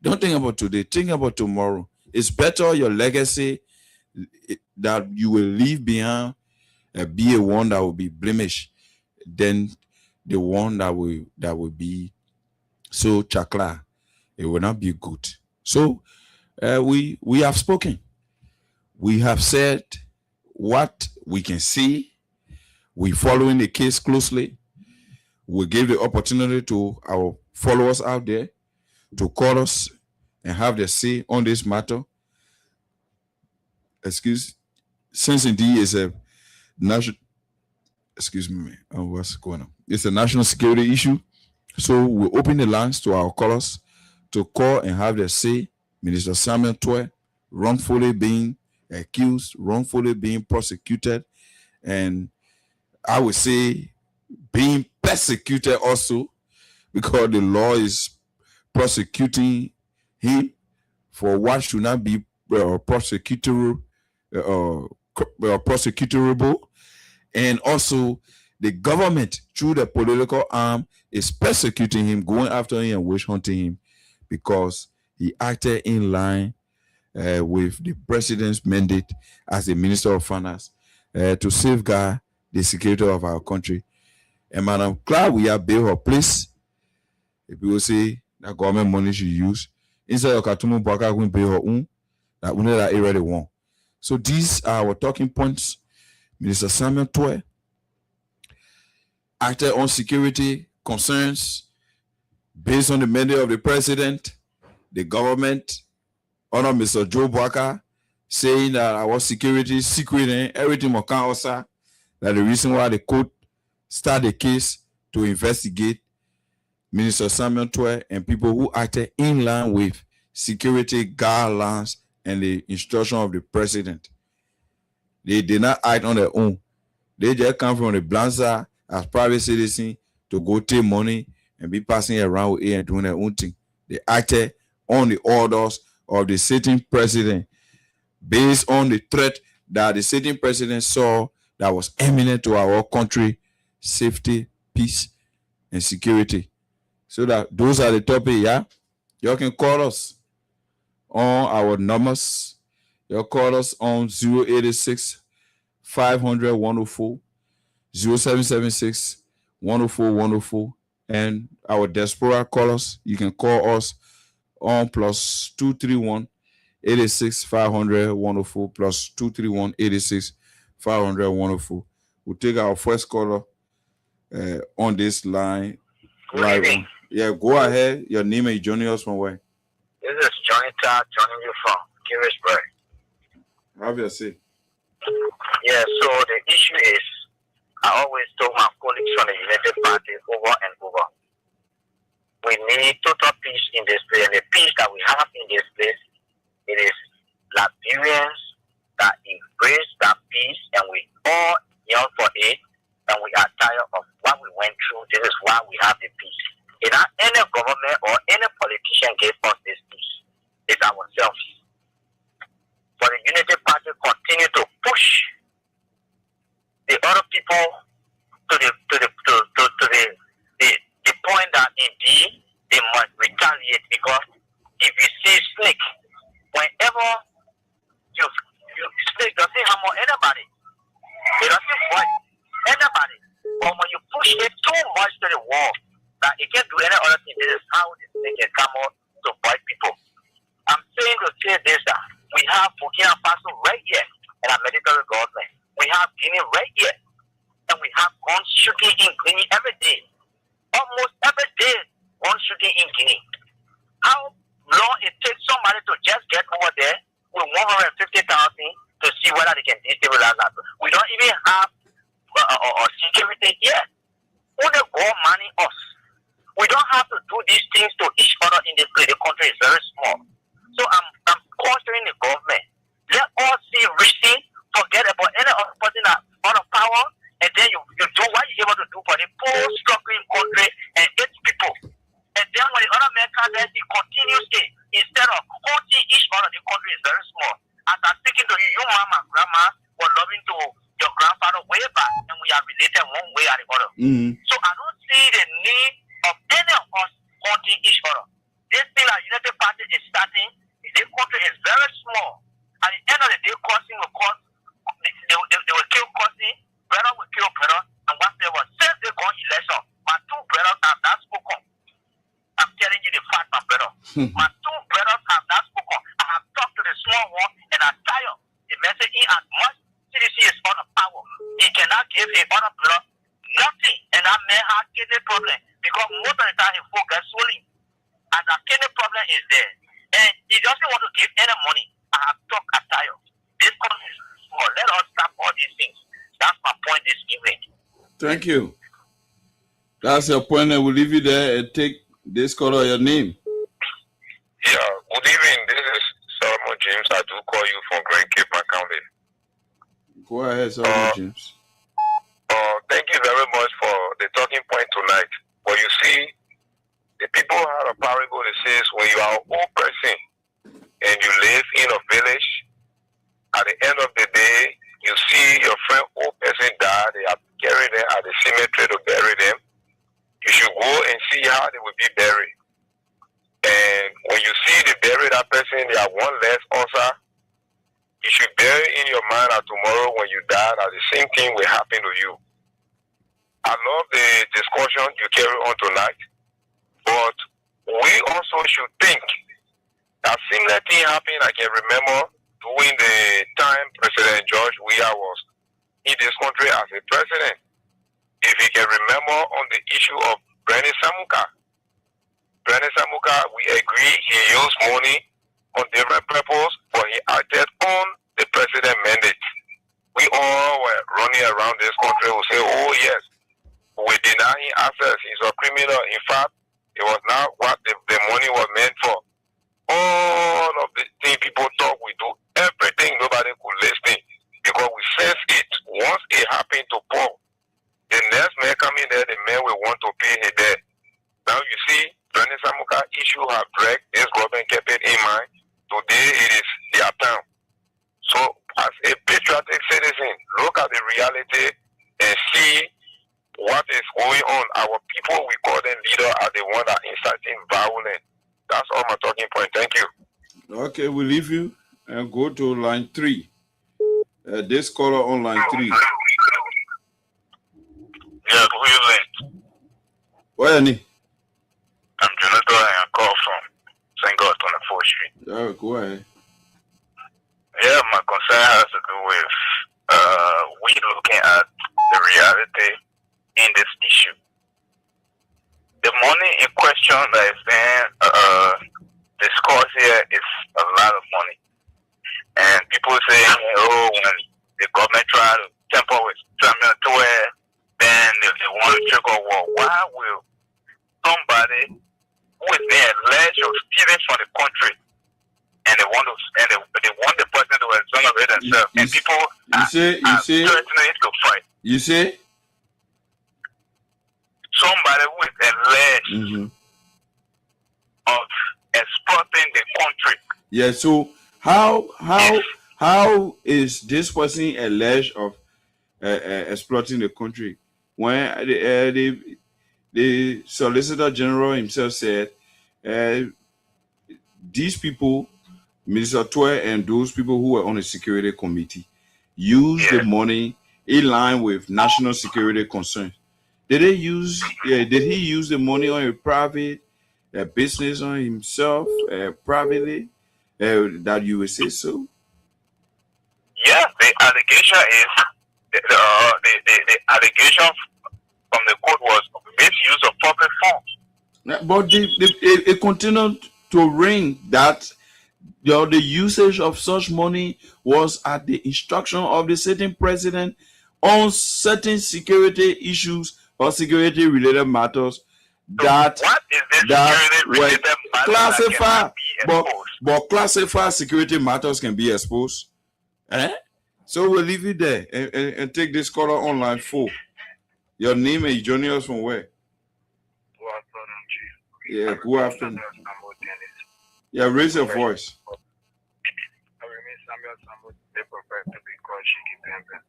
Don't think about today. Think about tomorrow. It's better your legacy that you will leave behind be a one that will be blemished than the one that will be so chakla. It will not be good. So we have spoken. We have said what we can see. We're following the case closely. We give the opportunity to our followers out there to call us and have their say on this matter. Since indeed it's a national, what's going on? It's a national security issue. So we open the lines to our callers to call and have their say. Minister Samuel Tway, wrongfully being accused, wrongfully being prosecuted, and I would say being persecuted also, because the law is prosecuting him for what should not be prosecutorable, and also the government through the political arm is persecuting him, going after him and witch hunting him, because he acted in line with the president's mandate as the Minister of Finance to safeguard the security of our country. And Madam Clark, we have bailed her place. If people say that government money should use Inside of Katumu Bwaka going pay her own. That we know that area they want. So these are our talking points. Minister Samuel Tway acted on security concerns based on the mandate of the president, the government, under Mr. Joe Bwaka, saying that our security is secret and everything will come outside. That the reason why the court start the case to investigate Minister Samuel Tway and people who acted in line with security guidelines and the instruction of the president. They did not act on their own. They just come from the blind side as private citizens to go take money and be passing around with it and doing their own thing. They acted on the orders of the sitting president based on the threat that the sitting president saw that was imminent to our country, safety, peace, and security. So that those are the topics, yeah? You can call us on our numbers. You call us on 086 500 104, 0776 104 104, and our diaspora callers. You can call us on plus 231 86 500 104 plus 231 86 500 104. We'll take our first caller on this line. Live on. Yeah, go ahead. Your name and joining us from where? This is Johnny Todd joining you from Kingsbury. Have you say? Yeah, so the issue is, I always told my colleagues from the United Party over and over, we need total peace in this place, and the peace that we have in this place, it is Liberians that embrace that peace, and we all yearn for it, and we are tired of what we went through. This is why we have the peace. It's not any government or any politician gave us this peace. It's ourselves. For the Unity Party continue to push the other people to the point that indeed they must retaliate, because if you see snake, whenever you snake doesn't harm anybody, it doesn't fight anybody. But when you push it too much to the wall, that it can't do any other thing, this is how the snake can come out to fight people. I'm saying to say this, that we have Burkina Faso right here in our medical government. We have Guinea right here. And we have gun shooting in Guinea every day. Almost every day, gun shooting in Guinea. How long it takes somebody to just get over there with 150,000 to see whether they can destabilize that? We don't even have security here. Who they go money us? We don't have to do these things to each other in this place. The country is very small. So I'm cautioning the government. Let us see reason, forget about any other person that out of power, and then you do what you're able to do for the poor, struggling country and its people. And then when the other man comes there, he continues it. Instead of hurting each other, the country is very small. As I'm speaking to you, your mama and grandma were loving to your grandfather way back, and we are related one way or the other. Mm-hmm. So I don't see the need of any of us hurting each other. This thing that United Party is starting, the country is very small. At the end of the day, cousin will cause, they will kill cousin, brother will kill brother, and whatever. Since they go election, my two brothers have not spoken. I'm telling you the fact, my brother. My two brothers have not spoken. I have talked to the small one, and I'm tired. The message is as much CDC is on the power. He cannot give a other brother nothing, and that man has kidney problem, because most of the time he focus solely. And the kidney problem is there. And he doesn't want to give any money. I have talked at tired. This country is small. Let us stop all these things. That's my point this evening. Thank you. That's your point, and we'll leave you there and take this call of your name. Yeah, good evening. This is Solomon James. I do call you from Grand Cape County. Go ahead, Solomon James. Thank you very much for the talking point tonight. But you see, the people have a parable that says when you are an old person and you live in a village, at the end of the day, you see your friend old person die, they are carrying them at the cemetery to bury them. You should go and see how they will be buried. And when you see they bury that person, they have one less ulcer. You should bear in your mind that tomorrow when you die, that the same thing will happen to you. I love the discussion you carry on tonight, but we also should think A similar thing happened, I can remember, during the time President George Weah was in this country as a president. If you can remember on the issue of Bernie Samuka, we agree he used money on different purposes, but he acted on the president mandate. We all were running around this country who say, oh yes, we deny him access, he's a criminal. In fact, it was not what the money was meant for. All of the things people talk, we do everything, nobody could listen because we sense it. Once it happened to Paul, the next man coming there, the man will want to pay his debt. Now you see, Bernie Samuka issue have dragged, this government kept it in mind. Today it is their time. So as a patriotic citizen, look at the reality and see what is going on. Our people, we call them leaders, are the ones that are inciting violence. That's all my talking point. Thank you. Okay, we'll leave you and go to line 3. This caller on line 3. Yeah, who you like? Where are you? I'm Jonathan and I call from St. God 24th Street. Yeah, go ahead. Yeah, my concern has to do with we looking at the reality in this issue. The money in question that is being discussed here is a lot of money. And people say, oh, when the government try to temper with Samuel Toer, then they want to trigger war. Why will somebody who is being alleged of stealing from the country and they want the person to exonerate themselves, and people are threatening to fight? You say? Somebody who is alleged of exploiting the country. Yeah, so how is this person alleged of exploiting the country when the Solicitor General himself said these people, Mr. Toy and those people who were on the security committee, used the money in line with national security concerns? Did he use the money on a private business on himself privately? That you would say so? Yeah, the allegation is the allegation from the court was misuse of public funds. But it continued to ring that the usage of such money was at the instruction of the sitting president on certain security issues or security related matters that were classified, but classified security matters can be exposed. So we'll leave it there and take this caller on line 4. Your name and you joining us from where? Good afternoon, Chief. Yeah, good afternoon. Yeah, raise your voice. I remain Samuel Samuel, the prophet to be called Shiki Pembe.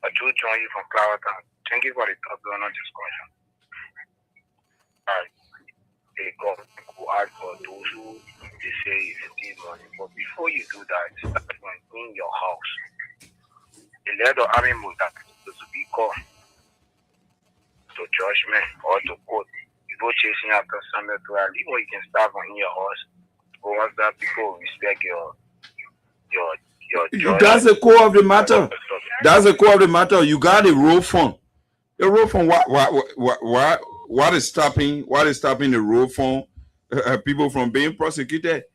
I do join you from Clarendon. Thank you for the top donor discussion. The government will add for those who they say is steal money. But before you do that, start in your house. The lead of army move that to be called to judgment or to court. You go chasing after Samuel to leave or you can start in your house. But once that people respect your that's the core of the matter. That's the core of the matter. You got a road fund. The road fund. What is stopping the road fund people from being prosecuted?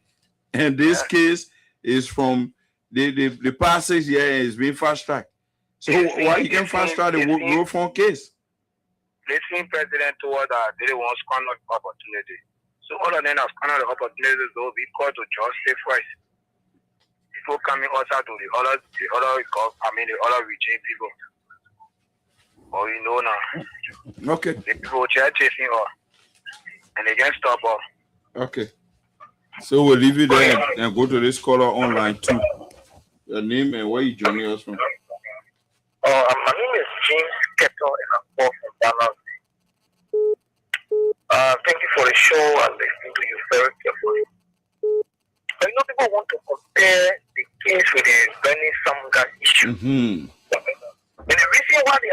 And this case is from the past 6 years is being fast tracked. So why you can fast track the road fund case? Listening President told that they want to squander the opportunity. So all of them have squandered the opportunities. They'll be called to justice first. People coming outside to the other regime people. Oh, you know now. Okay. The people chasing her. And they can't stop her. Okay. So we'll leave it there and go to this caller on line 2. Your name and where you joining us from? My name is James Keto and I'm from Dallas. Thank you for the show. I'm listening to you very carefully. I know people want to compare the case with the Bernie Samuka issue. And the reason why they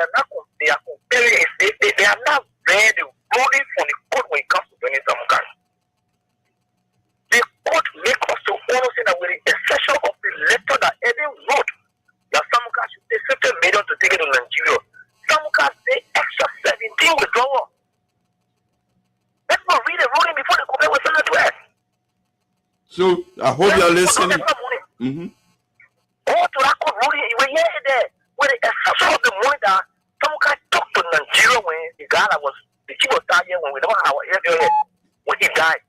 are comparing is they are not very ruling from the court when it comes to Bernie Samuka. The court make $50 million to take it to Nigeria. Some can say extra 17 withdrawal. Let's not read the ruling before they compare with Senate West. So I hope you're listening. Oh, to that court ruling, you were here there with the exception of the money that some guy took to Nigeria when the guy that was the chief of staff here when we don't have our here when he died.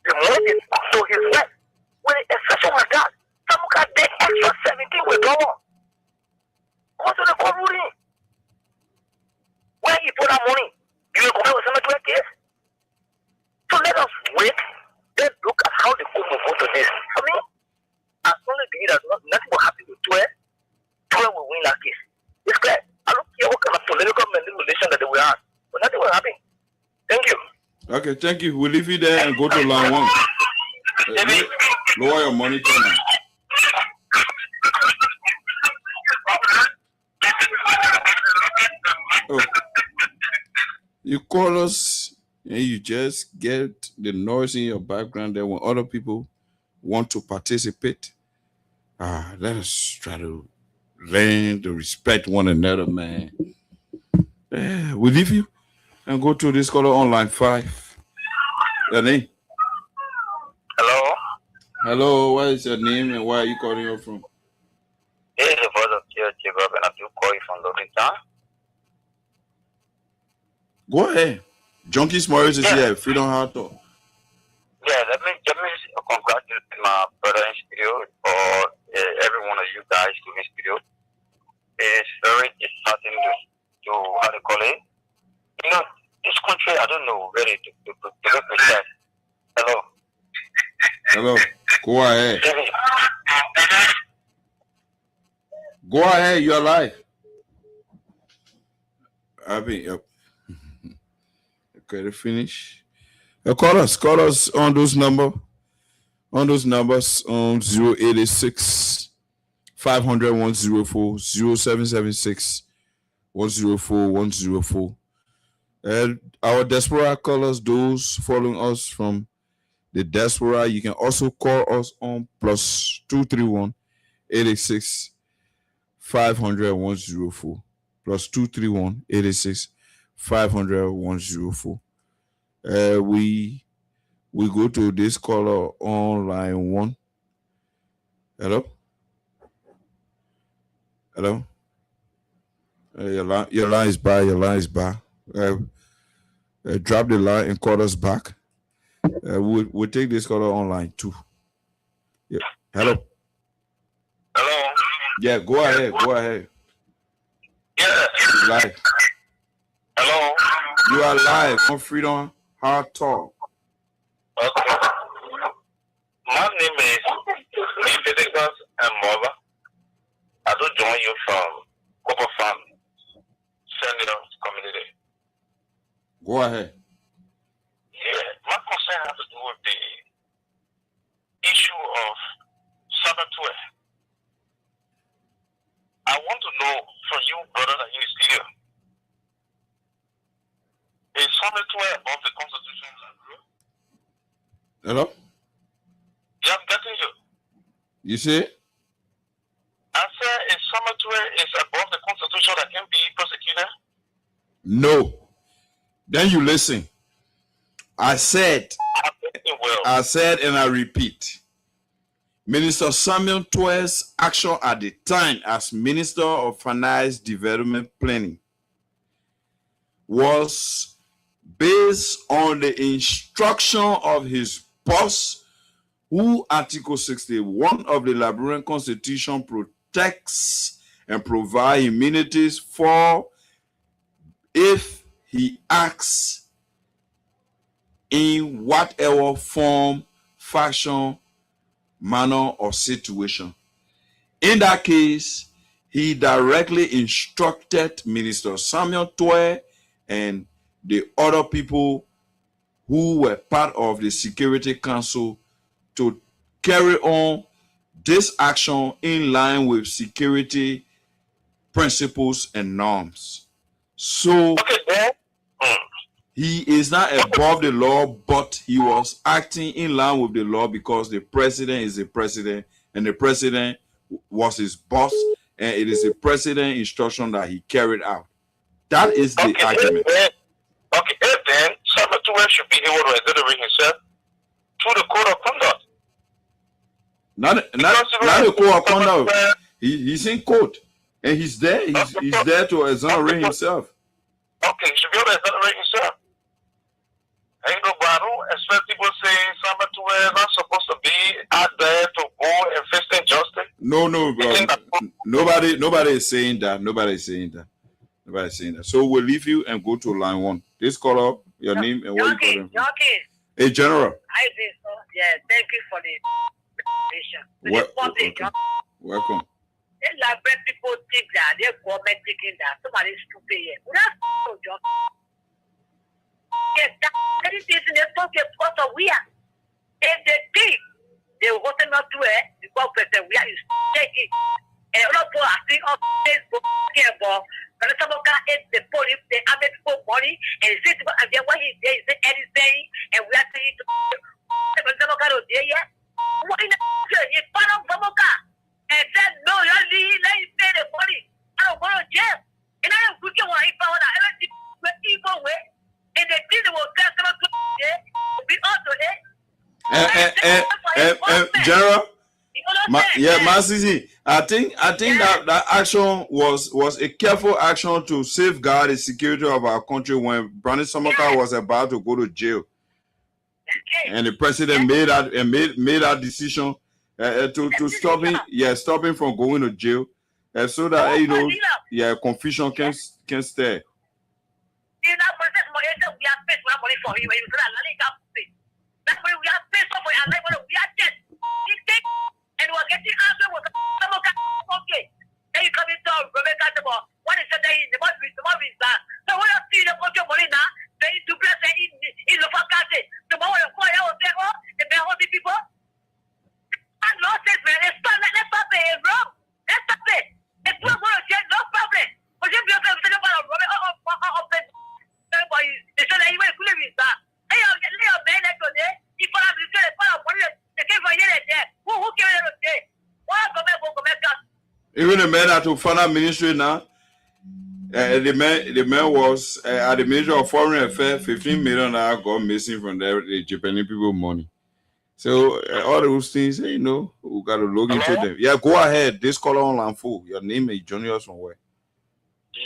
The money to his wife. With the exception of that, some guy did extra 17 withdrawal. Go to the court ruling. Where he put that money? You will compare with Senate West case? So let us wait. Let's look at how the court will vote to this. I mean, as long as we that nothing will happen to 12 will win that case. It's clear. I don't care what kind of political manipulation that they will have, but nothing will happen. Thank you. Okay, thank you. We'll leave you there and go to line 1. Lower your monitor now. Oh. You call us and you just get the noise in your background there when other people want to participate. Let us try to learn to respect one another, man. We leave you and go to this caller on line 5. Your name? Hello? Hello, what is your name and where are you calling you from? This is the voice of Jacob, and I do call you from Loretta. Go ahead. Junkies Morris is here. Freedom Heart Talk. Yeah, let me congratulate my brother in studio or every one of you guys to in studio. It's very disheartening to how to call it. You know, this country, I don't know really to look precise. Hello. Hello. Go ahead. Go ahead. You're live. I mean, yep. Okay, to finish. Call us on those numbers on 086 500 104 0776 104 104. And our diaspora callers, those following us from the diaspora, you can also call us on +231 886 500 104 +231 886 500 104. We go to this caller on line 1. Hello. Your line is by. Drop the line and call us back. We'll take this caller on line 2. Yeah. Hello. Yeah, go ahead. Yeah. You're live. Hello. You are live on Freedom Heart Talk. Okay. My name is Leviticus and Mother. I do join you from Copper Farm, Senior Community. Go ahead. Yeah, my concern has to do with the issue of Sabatware. I want to know from you, brother, that in the studio, is Sabatware above the Constitution? Hello? Yeah, I'm getting you. You see? I said, is Sabatware is above the Constitution that can be prosecuted? No. Then you listen. I said and I repeat, Minister Samuel Twer's action at the time as Minister of Finance Development Planning was based on the instruction of his boss, who Article 61 of the Liberian Constitution protects and provides immunities for if he acts in whatever form, fashion, manner, or situation. In that case, he directly instructed Minister Samuel Twer and the other people who were part of the Security Council to carry on this action in line with security principles and norms. So he is not above the law, but he was acting in line with the law because the president is the president and the president was his boss and it is a president instruction that he carried out. That is the argument. If then Samuel Tuwe should be able to exonerate himself through the code of conduct. Not the code of conduct. He's in court, and he's there. He's there to exonerate himself. Okay, he should be able to exonerate himself. And you know, but I don't expect people saying Samuel Tuwe is not supposed to be out there to go and face injustice. No, nobody is saying that. Nobody is saying that. So we'll leave you and go to line 1. This caller, your name and what you call him. Hey, General. I think so. Yeah, thank you for the information. Welcome. When people think that their government thinking that somebody is stupid here. Well, that's no job. Yes, anything in the pocket because of we are. If they think they will not do it because we are taking. And a lot of people are seeing on Facebook about but some of the police, they have people money and say to and then what he says anything and we are saying to but some of yeah. What in the you found out some of and said no, let me pay the money. I don't go to jail. And I don't put you on I found out evil way. And they did the work be also General, Masisi, I think that action was a careful action to safeguard the security of our country when Brandon Samoka was about to go to jail, and the president made that decision to stop him from going to jail, so that confusion can stay. You know, for this money, we have paid for money for him. We have paid for him. We are dead. He take and we're getting answer with some of okay. Then you come into Rebecca. What is it? The money is that. So when you see the money now, they do bless in the facade. Tomorrow, I will say, oh, the Behoti people. And Lord says, man, let's stop it, bro. Let's stop it. It's no problem. But if you're going to they said that he went to live that. Hey, I'll get Leo Ben at today. If I'm returning for one, they came for there. Who came out there? Even the man at the final ministry now, the man was at the Ministry of Foreign Affairs, 15 million got missing from the Japanese people money. So all those things, we got to look into them. Yeah, go ahead. This caller on line 4. Your name is joining us from where?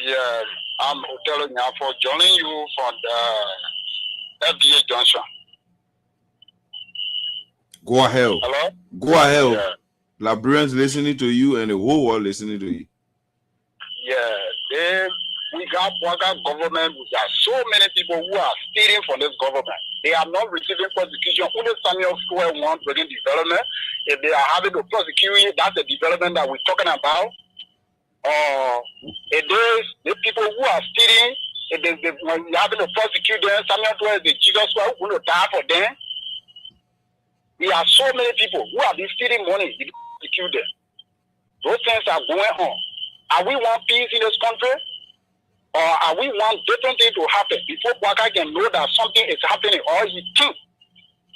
Yeah, I'm telling you for joining you from the FDA Junction. Go ahead. Hello? Go ahead. Yeah. Liberians listening to you and the whole world listening to you. Yeah, we got government. We got so many people who are stealing from this government. They are not receiving prosecution. Only Samuel Square wants bringing development. If they are having to prosecute you, that's the development that we're talking about. It is the people who are stealing. When you having to prosecute them, Samuel Square is the Jesus who will die for them. There are so many people who have been stealing money. You prosecute them. Those things are going on. Are we want peace in this country? Or are we want different things to happen before Waka can know that something is happening or he think?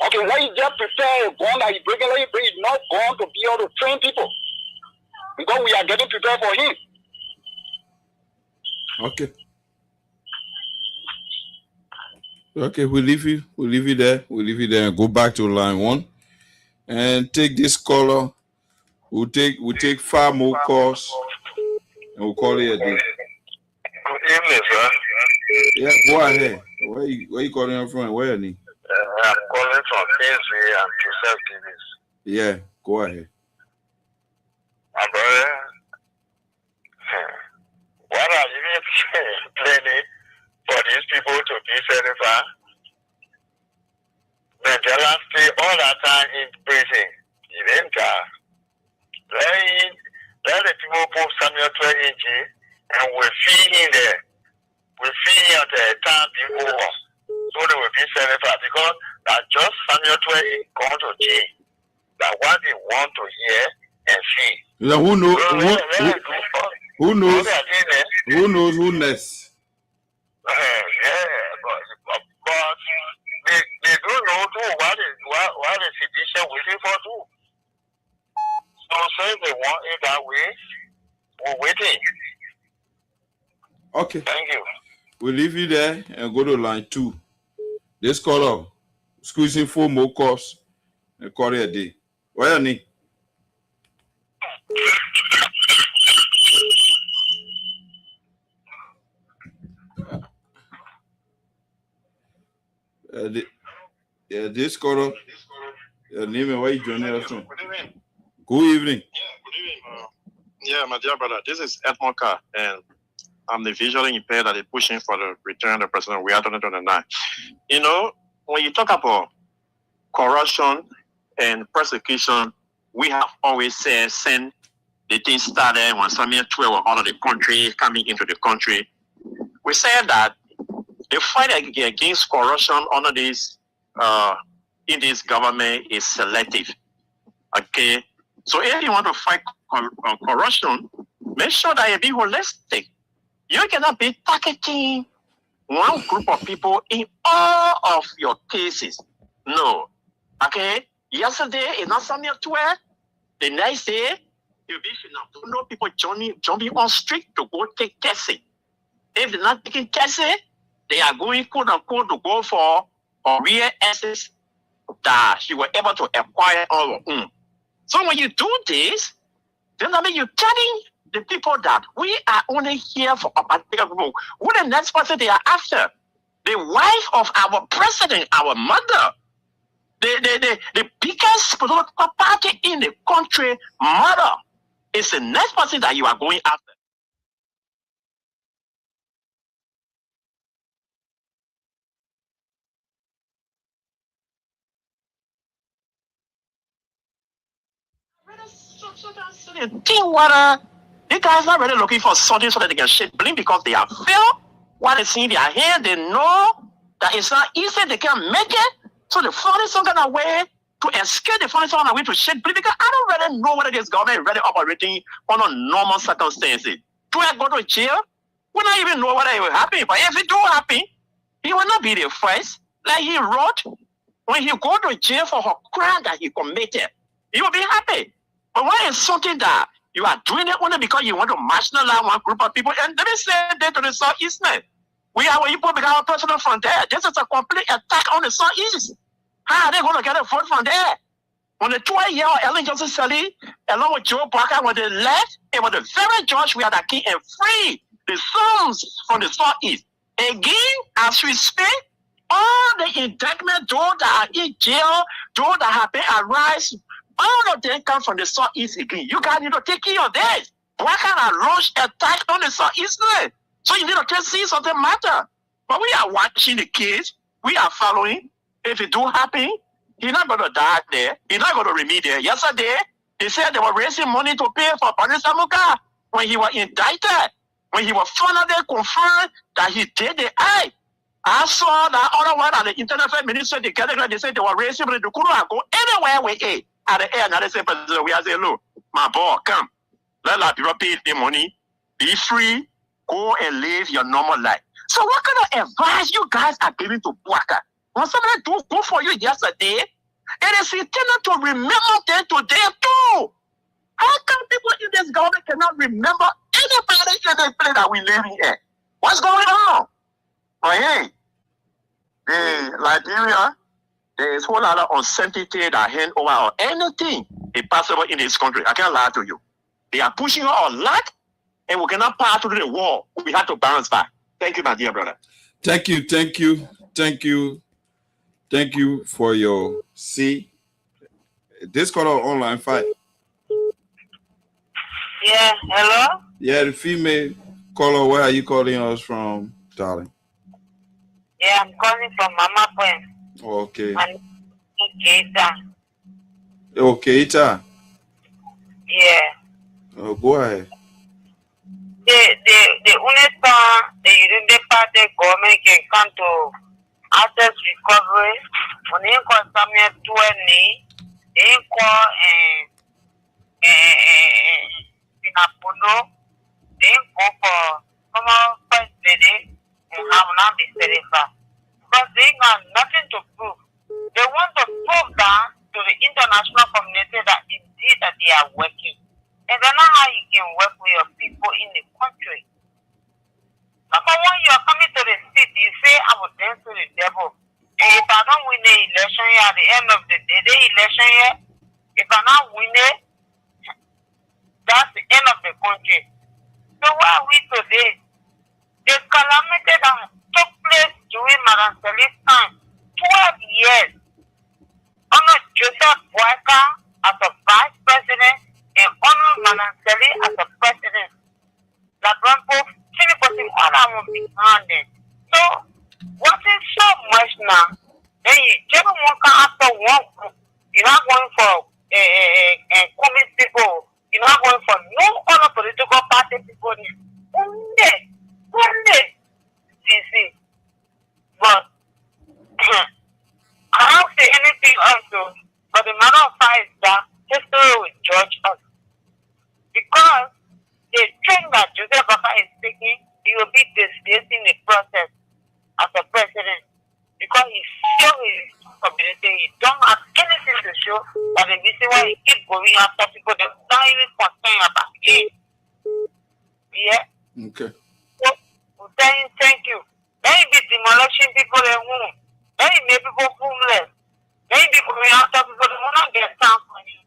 Okay, let you just prepare a gun that he bring it, not going to be able to train people. Because we are getting prepared for him. Okay, we'll leave you there. We'll leave you there and go back to line 1 and take this caller. We'll take 5 more calls and we'll call it a day. Good evening, sir. Yeah, go ahead. Where you calling from? Where are you? I'm calling from Kingsway and Joseph Davis. Yeah, go ahead. My brother, what are you planning for these people to be certified? Mandela stay all that time in prison. He didn't die. Let the people put Samuel Tuwe in jail and we'll feed him there. We'll feed him until the time be over. So they will be certified because that just Samuel Tuwe is going to jail. That what they want to hear and see. Yeah, who knows? Who knows who next? But they don't know too what the citizen waiting for too. So since they want it that way, We're waiting. Okay. Thank you. We'll leave you there and go to line 2. This caller, squeezing 4 more calls and call it a day. Where are you? This caller, your name and where you joining us from? Good evening. Good evening. Yeah, my dear brother, this is Edmond Carr, and I'm the visually impaired that is pushing for the return of the president. We are 2029. You know, when you talk about corruption and persecution, we have always said since the thing started when Samuel 12 were out of the country, coming into the country, we said that the fight against corruption under this in this government is selective. Okay, so if you want to fight corruption, make sure that you be holistic. You cannot be targeting one group of people in all of your cases. No. Okay, yesterday in Samuel 12, the next day you'll be don't know people jumping on street to go take testing. If they're not taking testing, they are going quote unquote to go for real assets that you were able to acquire on your own. So when you do this, then I mean you're telling the people that we are only here for a particular group. Who the next person they are after? The wife of our president, our mother, the biggest political party in the country, mother, is the next person that you are going after. The guys not really looking for something so that they can shake blame because they are failed. While they see their hand, they know that it's not easy, they can't make it. So they find some kind of way to escape, they find some kind of way to shake blame because I don't really know whether this government is really operating under normal circumstances. Do I go to jail? We don't even know whether it will happen. But if it do happen, he will not be the first. Like he wrote, when he go to jail for a crime that he committed, he will be happy. But when it's something that you are doing it only because you want to marginalize one group of people, and let me say that to the Southeastern, we are people become our president from there. This is a complete attack on the Southeast. How are they going to get a vote from there? When the 12-year-old Ellen Johnson Sirleaf, along with Joe Parker, when they left, it was the very judge we had a king and free the sons from the Southeast. Again, as we speak, all the indictment, those that are in jail, those that have been arrested, all of them come from the Southeast again. You guys need to take care of this. Why can't I launch attack on the Southeast? So you need to see something matter. But we are watching the kids. We are following. If it do happen, he's not going to die there. He's not going to remain there. Yesterday, they said they were raising money to pay for Patrice Amuka when he was indicted. When he was finally confirmed that he did the act. I saw that other one at the Internet Ministry together. They said they were raising money to go anywhere with it. At the end, they say, President, we are saying, look, my boy, come. Let us pay the money. Be free. Go and live your normal life. So what kind of advice you guys are giving to Bouaka? When somebody do good for you yesterday, it is intended to remember them today too. How come people in this government cannot remember anybody in the place that we live in here? What's going on? Oh, hey, Liberia, there is a whole lot of uncertainty that hand over or anything impossible in this country. I can't lie to you. They are pushing our luck, and we cannot pass through the wall. We have to bounce back. Thank you, my dear brother. Thank you for your see. This caller online fight. Yeah, hello? Yeah, the female caller, where are you calling us from, darling? Yeah, I'm calling from Mama Point. Okay. And Keita. Okay, Keita. Yeah. Oh, go ahead. The only time the United Party government can come to asset recovery, when they call Samuel 20, they call Sinapuno, they go for someone first lady and have not been certified. Because they got nothing to prove. They want to prove that to the international community that indeed that they are working. And then how you can work with your people in the country. But when you are coming to the city, you say, I will dance to the devil. And if I don't win the election here at the end of the day, the election here, if I not win it, that's the end of the country. So where are we today? The calamity that took place during Madam Seli's time, 12 years, under Joseph Boyka as a vice president and under Madam Seli as a president. The Brampo, all I want behind them. So, what is so much now? Then you just want to after one group. You're not going for communist people. You're not going for no other political party people. One day, DC. But I don't say anything else. But the matter of fact is that history will judge us. Because the thing that Joseph Boyka is taking, he will be displacing the process as a president. Because he shows his community, he don't have anything to show, but the reason why he keeps going after people that don't even concern about him. Yeah? Okay. So, we're saying thank you. Then he be demolishing people in home. Then he make people homeless. Then he be going after people that will not get time for you.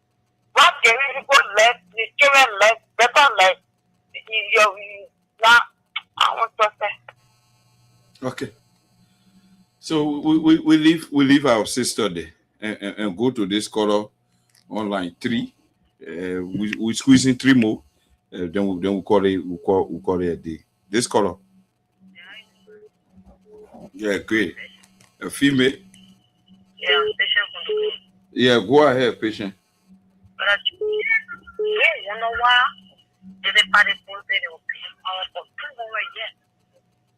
What giving people less, the children less, better less. I want to say. Okay. So we leave our sister there and go to this caller online 3. We squeeze in 3 more. Then we call it a day. This caller. Yeah, great. A female. Yeah, patient. Yeah, go ahead, patient. You know why? The party people they will be for 2 more years.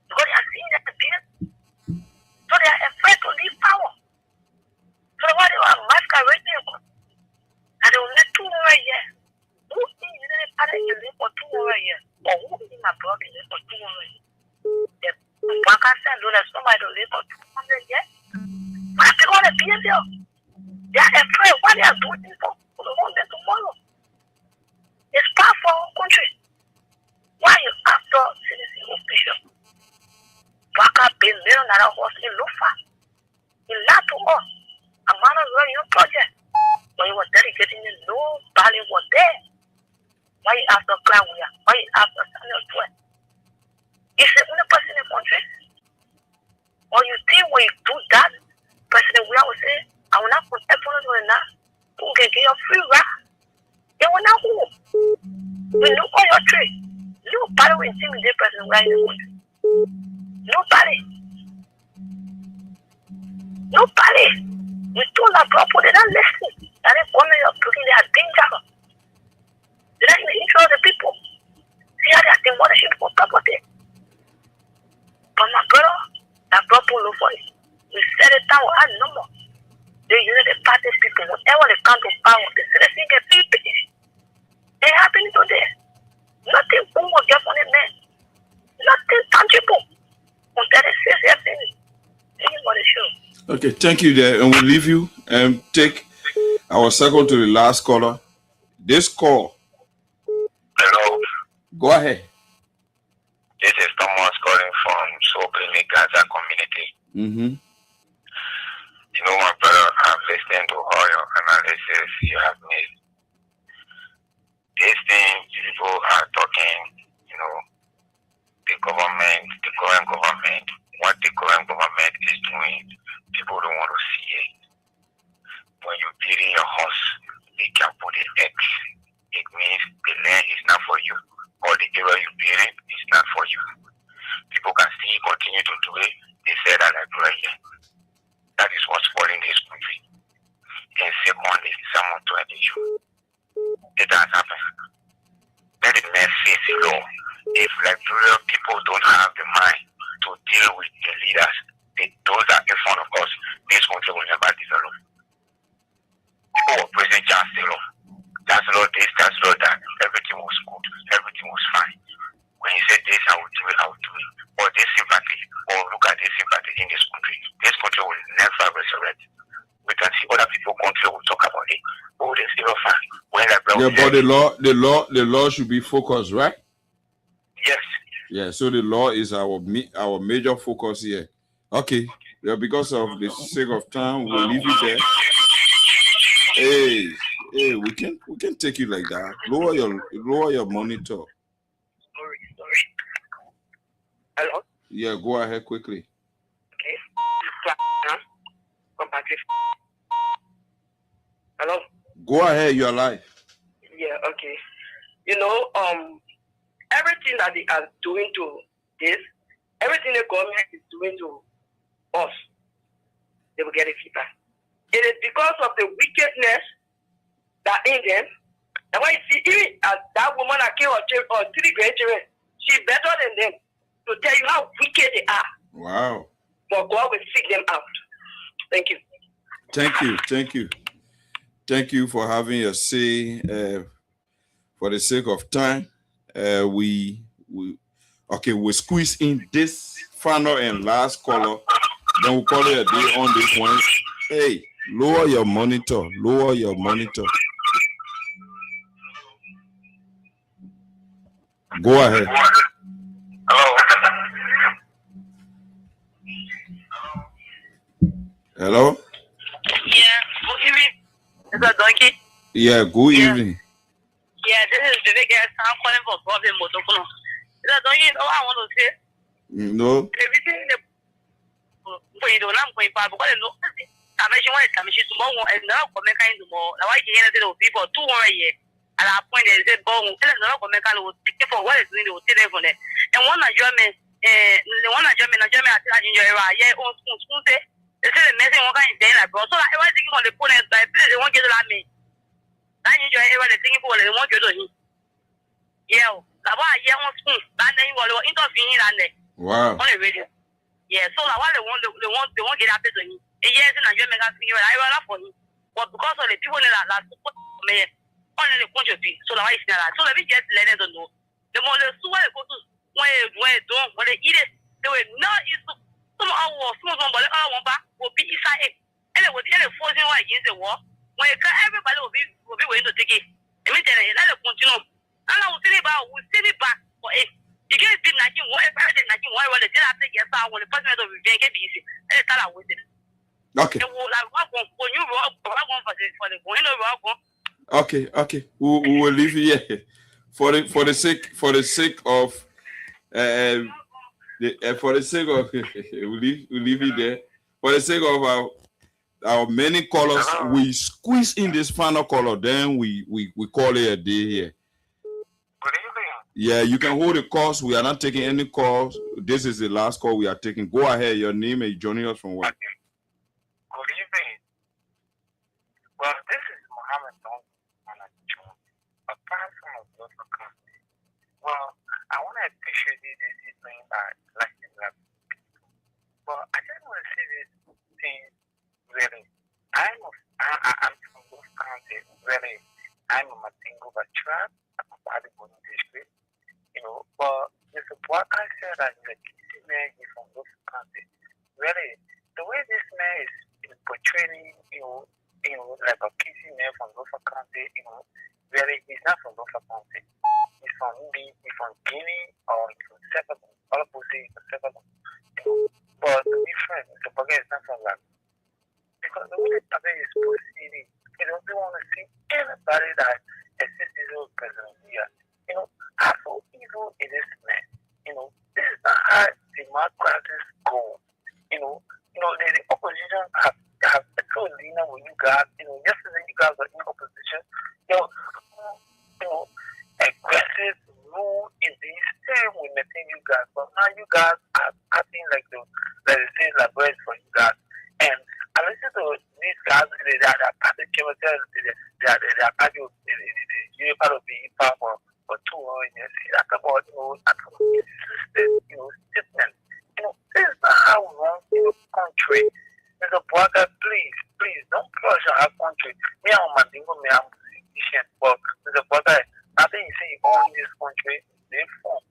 Because they are seeing that the people, so they are afraid to leave power. So why they are masquerading and they will make 2 more years. Who is in the party can live for 2 more years? Or who is in my blog can live for 2 more years? The bank said that somebody will live for 200 years. But because the behavior, they are afraid what they are doing for the one day tomorrow. It's part for our country. Why you after citizen official? Boyka paid $1 million in Lufa. He lied to us. A man of your project. When he was dedicating it, nobody was there. Why you after Claudia? Why you after Samuel Twain? Is the only person in the country? Or you think when you do that, President Weah will say, I will not put everyone on that. Who can get your free ride? They will not who? We know all your trade. Nobody will intimidate President Weah in the country. Nobody. We told our people they don't listen. That is one of your people, they are dangerous. They are in the interest of the people. See how they are demolishing for property. But my brother, that people look for it. We set it down at number. They use the party people, whatever they come to power, the citizens get people. They happen today. Nothing who will get on the man. Nothing tangible. Okay, thank you there. And we'll leave you and take our second to the last caller. This call. Hello. Go ahead. This is Thomas calling from Sokene Gaza community. Mm-hmm. You know, my brother, I've listened to all your analysis you have made. These things people are talking, you know, the current government, what the current government is doing, people don't want to see it. When you're building your house, they can put an X. It means the land is not for you, or the area you're building is not for you. People can still continue to do it. They say that like right here. That is what's spoiling this country. And secondly, someone to an issue. It does happen. Let the man face the law. If Liberian people don't have the mind to deal with the leaders, those that are in front of us, this country will never develop. People were praising Chancellor. Chancellor this, Chancellor that. Everything was good. Everything was fine. When he said this, I will do it, I will do it. Or this sympathy, or look at this sympathy in this country. This country will never resurrect. We can see other people country will talk about it. Oh, they still fine. When Liberia Yeah, but the law should be focused, right? Yes. Yeah, so the law is our major focus here. Okay. Yeah, because of the sake of time, we'll leave it there. Hey, we can take you like that. Lower your monitor. Sorry. Hello? Yeah, go ahead quickly. Okay. Hello? Go ahead, you're live. Yeah, okay. You know, everything that they are doing to this, everything the government is doing to us, they will get a feedback. It is because of the wickedness that in them. And when you see even that woman that killed her 3 grandchildren, she's better than them to tell you how wicked they are. Wow. But God will seek them out. Thank you. Thank you for having your say. For the sake of time, we squeeze in this final and last caller. Then we'll call it a day on this one. Hey, lower your monitor. Go ahead. Hello? Yeah, good evening. Is that Donkey? Yeah, good evening. Yeah, this is the biggest. I'm calling for problem Motokono. Is that Donkey? All I want to say? No. Everything the point on I'm going back because no commission tomorrow and now comment kind of more. Now I can hear the people 2 years. And I point is a bone, and another comment will take for what is in the telephone. And one of German, German, I enjoy yeah, on school say. They say the message one kind of day like bro. So I was thinking on the phone and I play they won't get at me. I enjoy everyone thinking for they won't get to him. Yeah, I on school, and then you will intervene on the wow on the radio. Yeah, so I they won't get up to him. Yes, and German got figure I run up for him. But because of the people that support me. Only the country, so the white so let me just let them know. The more the sewer go to when don't when they eat it, they will not eat some our small one, but our one back will be inside it. And they will tell the forcing one against the war. When everybody will be willing to take it. And we tell it, let it continue. And I will send it back for it. You can't be like you want everything like you want when they tell after yes, I want the president of revenge get busy. And they tell her with it. Okay. They will like when you rock for the going over rock. Okay. We will leave it here for the sake of we'll leave it there. For the sake of our many callers, we squeeze in this final caller. Then we call it a day here. Good evening. Yeah, you can hold the calls. We are not taking any calls. This is the last call we are taking. Go ahead. Your name and joining us from where? Good evening. Well, this is Mohammed. Well, I want to appreciate this evening by liking that. But I just want to say this thing really. I'm from those counties, really. I'm a Matingo Bachra, I'm a Badibon district, but Mr. Boaka said that the Kisi man is from those counties. Really, the way this man is portraying, like a Kisi man from those counties, really, he's not from those counties. He's from Guinea or he's from Senegal. All of us say he's from Senegal. But to be frank, Mr. Boaka is not from that. Because the way that is proceeding, we want to see everybody that assists this old president here. How so evil is this man? This is not how democracies go. The opposition have told Lena when you guys, yesterday you guys were in opposition. Aggressive, rude in the same way maintain you guys, but now you guys are acting like the same laboratory for you guys. And I listen to these guys, they are party chemicals, they are part of the impact for 2 years. I come about, statement. This is not how we run the country. Mr. Boaka, please, don't pressure our country. Me, I'm a dingo, me, I'm musician. But Mr. Boaka, I think you say you own this country, they form.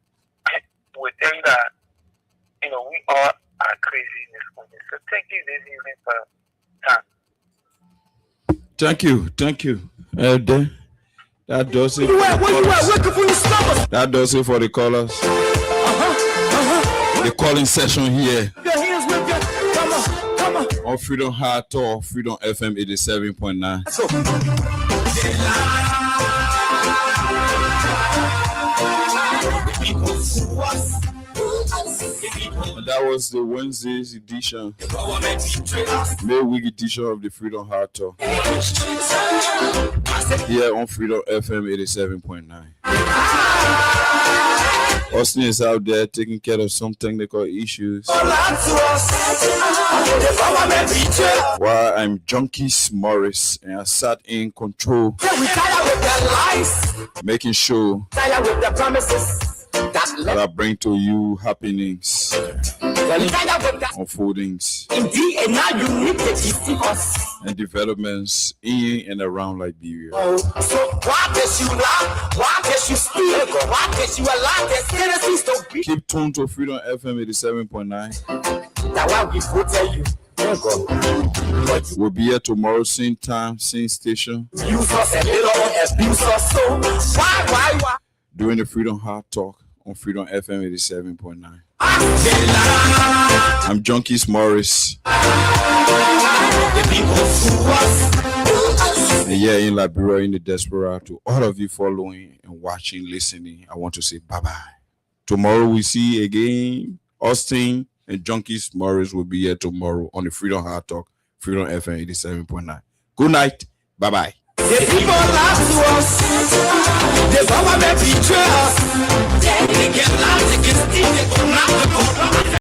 We tell you that, we all are crazy in this country. So thank you this evening for your time. Thank you. That does it. That does it for the callers. The calling session here on Freedom Hard Talk, Freedom FM 87.9. And that was the Wednesday's edition, midweek edition of the Freedom Hard Talk here on Freedom FM 87.9. Austin is out there taking care of some technical issues, while I'm Junkies Morris and I sat in control, making sure that I bring to you happenings, unfoldings, and developments in and around Liberia. So why does you lie? Why does you steal? Why does you allow their citizens to be? Keep tuned to Freedom FM 87.9. That's why we tell you. We'll be here tomorrow, same time, same station. Use us a little, abuse us so. Why? Doing the Freedom Hard Talk on Freedom FM 87.9. I'm Junkies Morris. And yeah, in Liberia, in the diaspora, to all of you following and watching, listening, I want to say bye-bye. Tomorrow we see again, Austin and Junkies Morris will be here tomorrow on the Freedom Hard Talk, Freedom FM 87.9. Good night. Bye-bye. The people lie to us. The government betray us. They get lies against it. They go knock the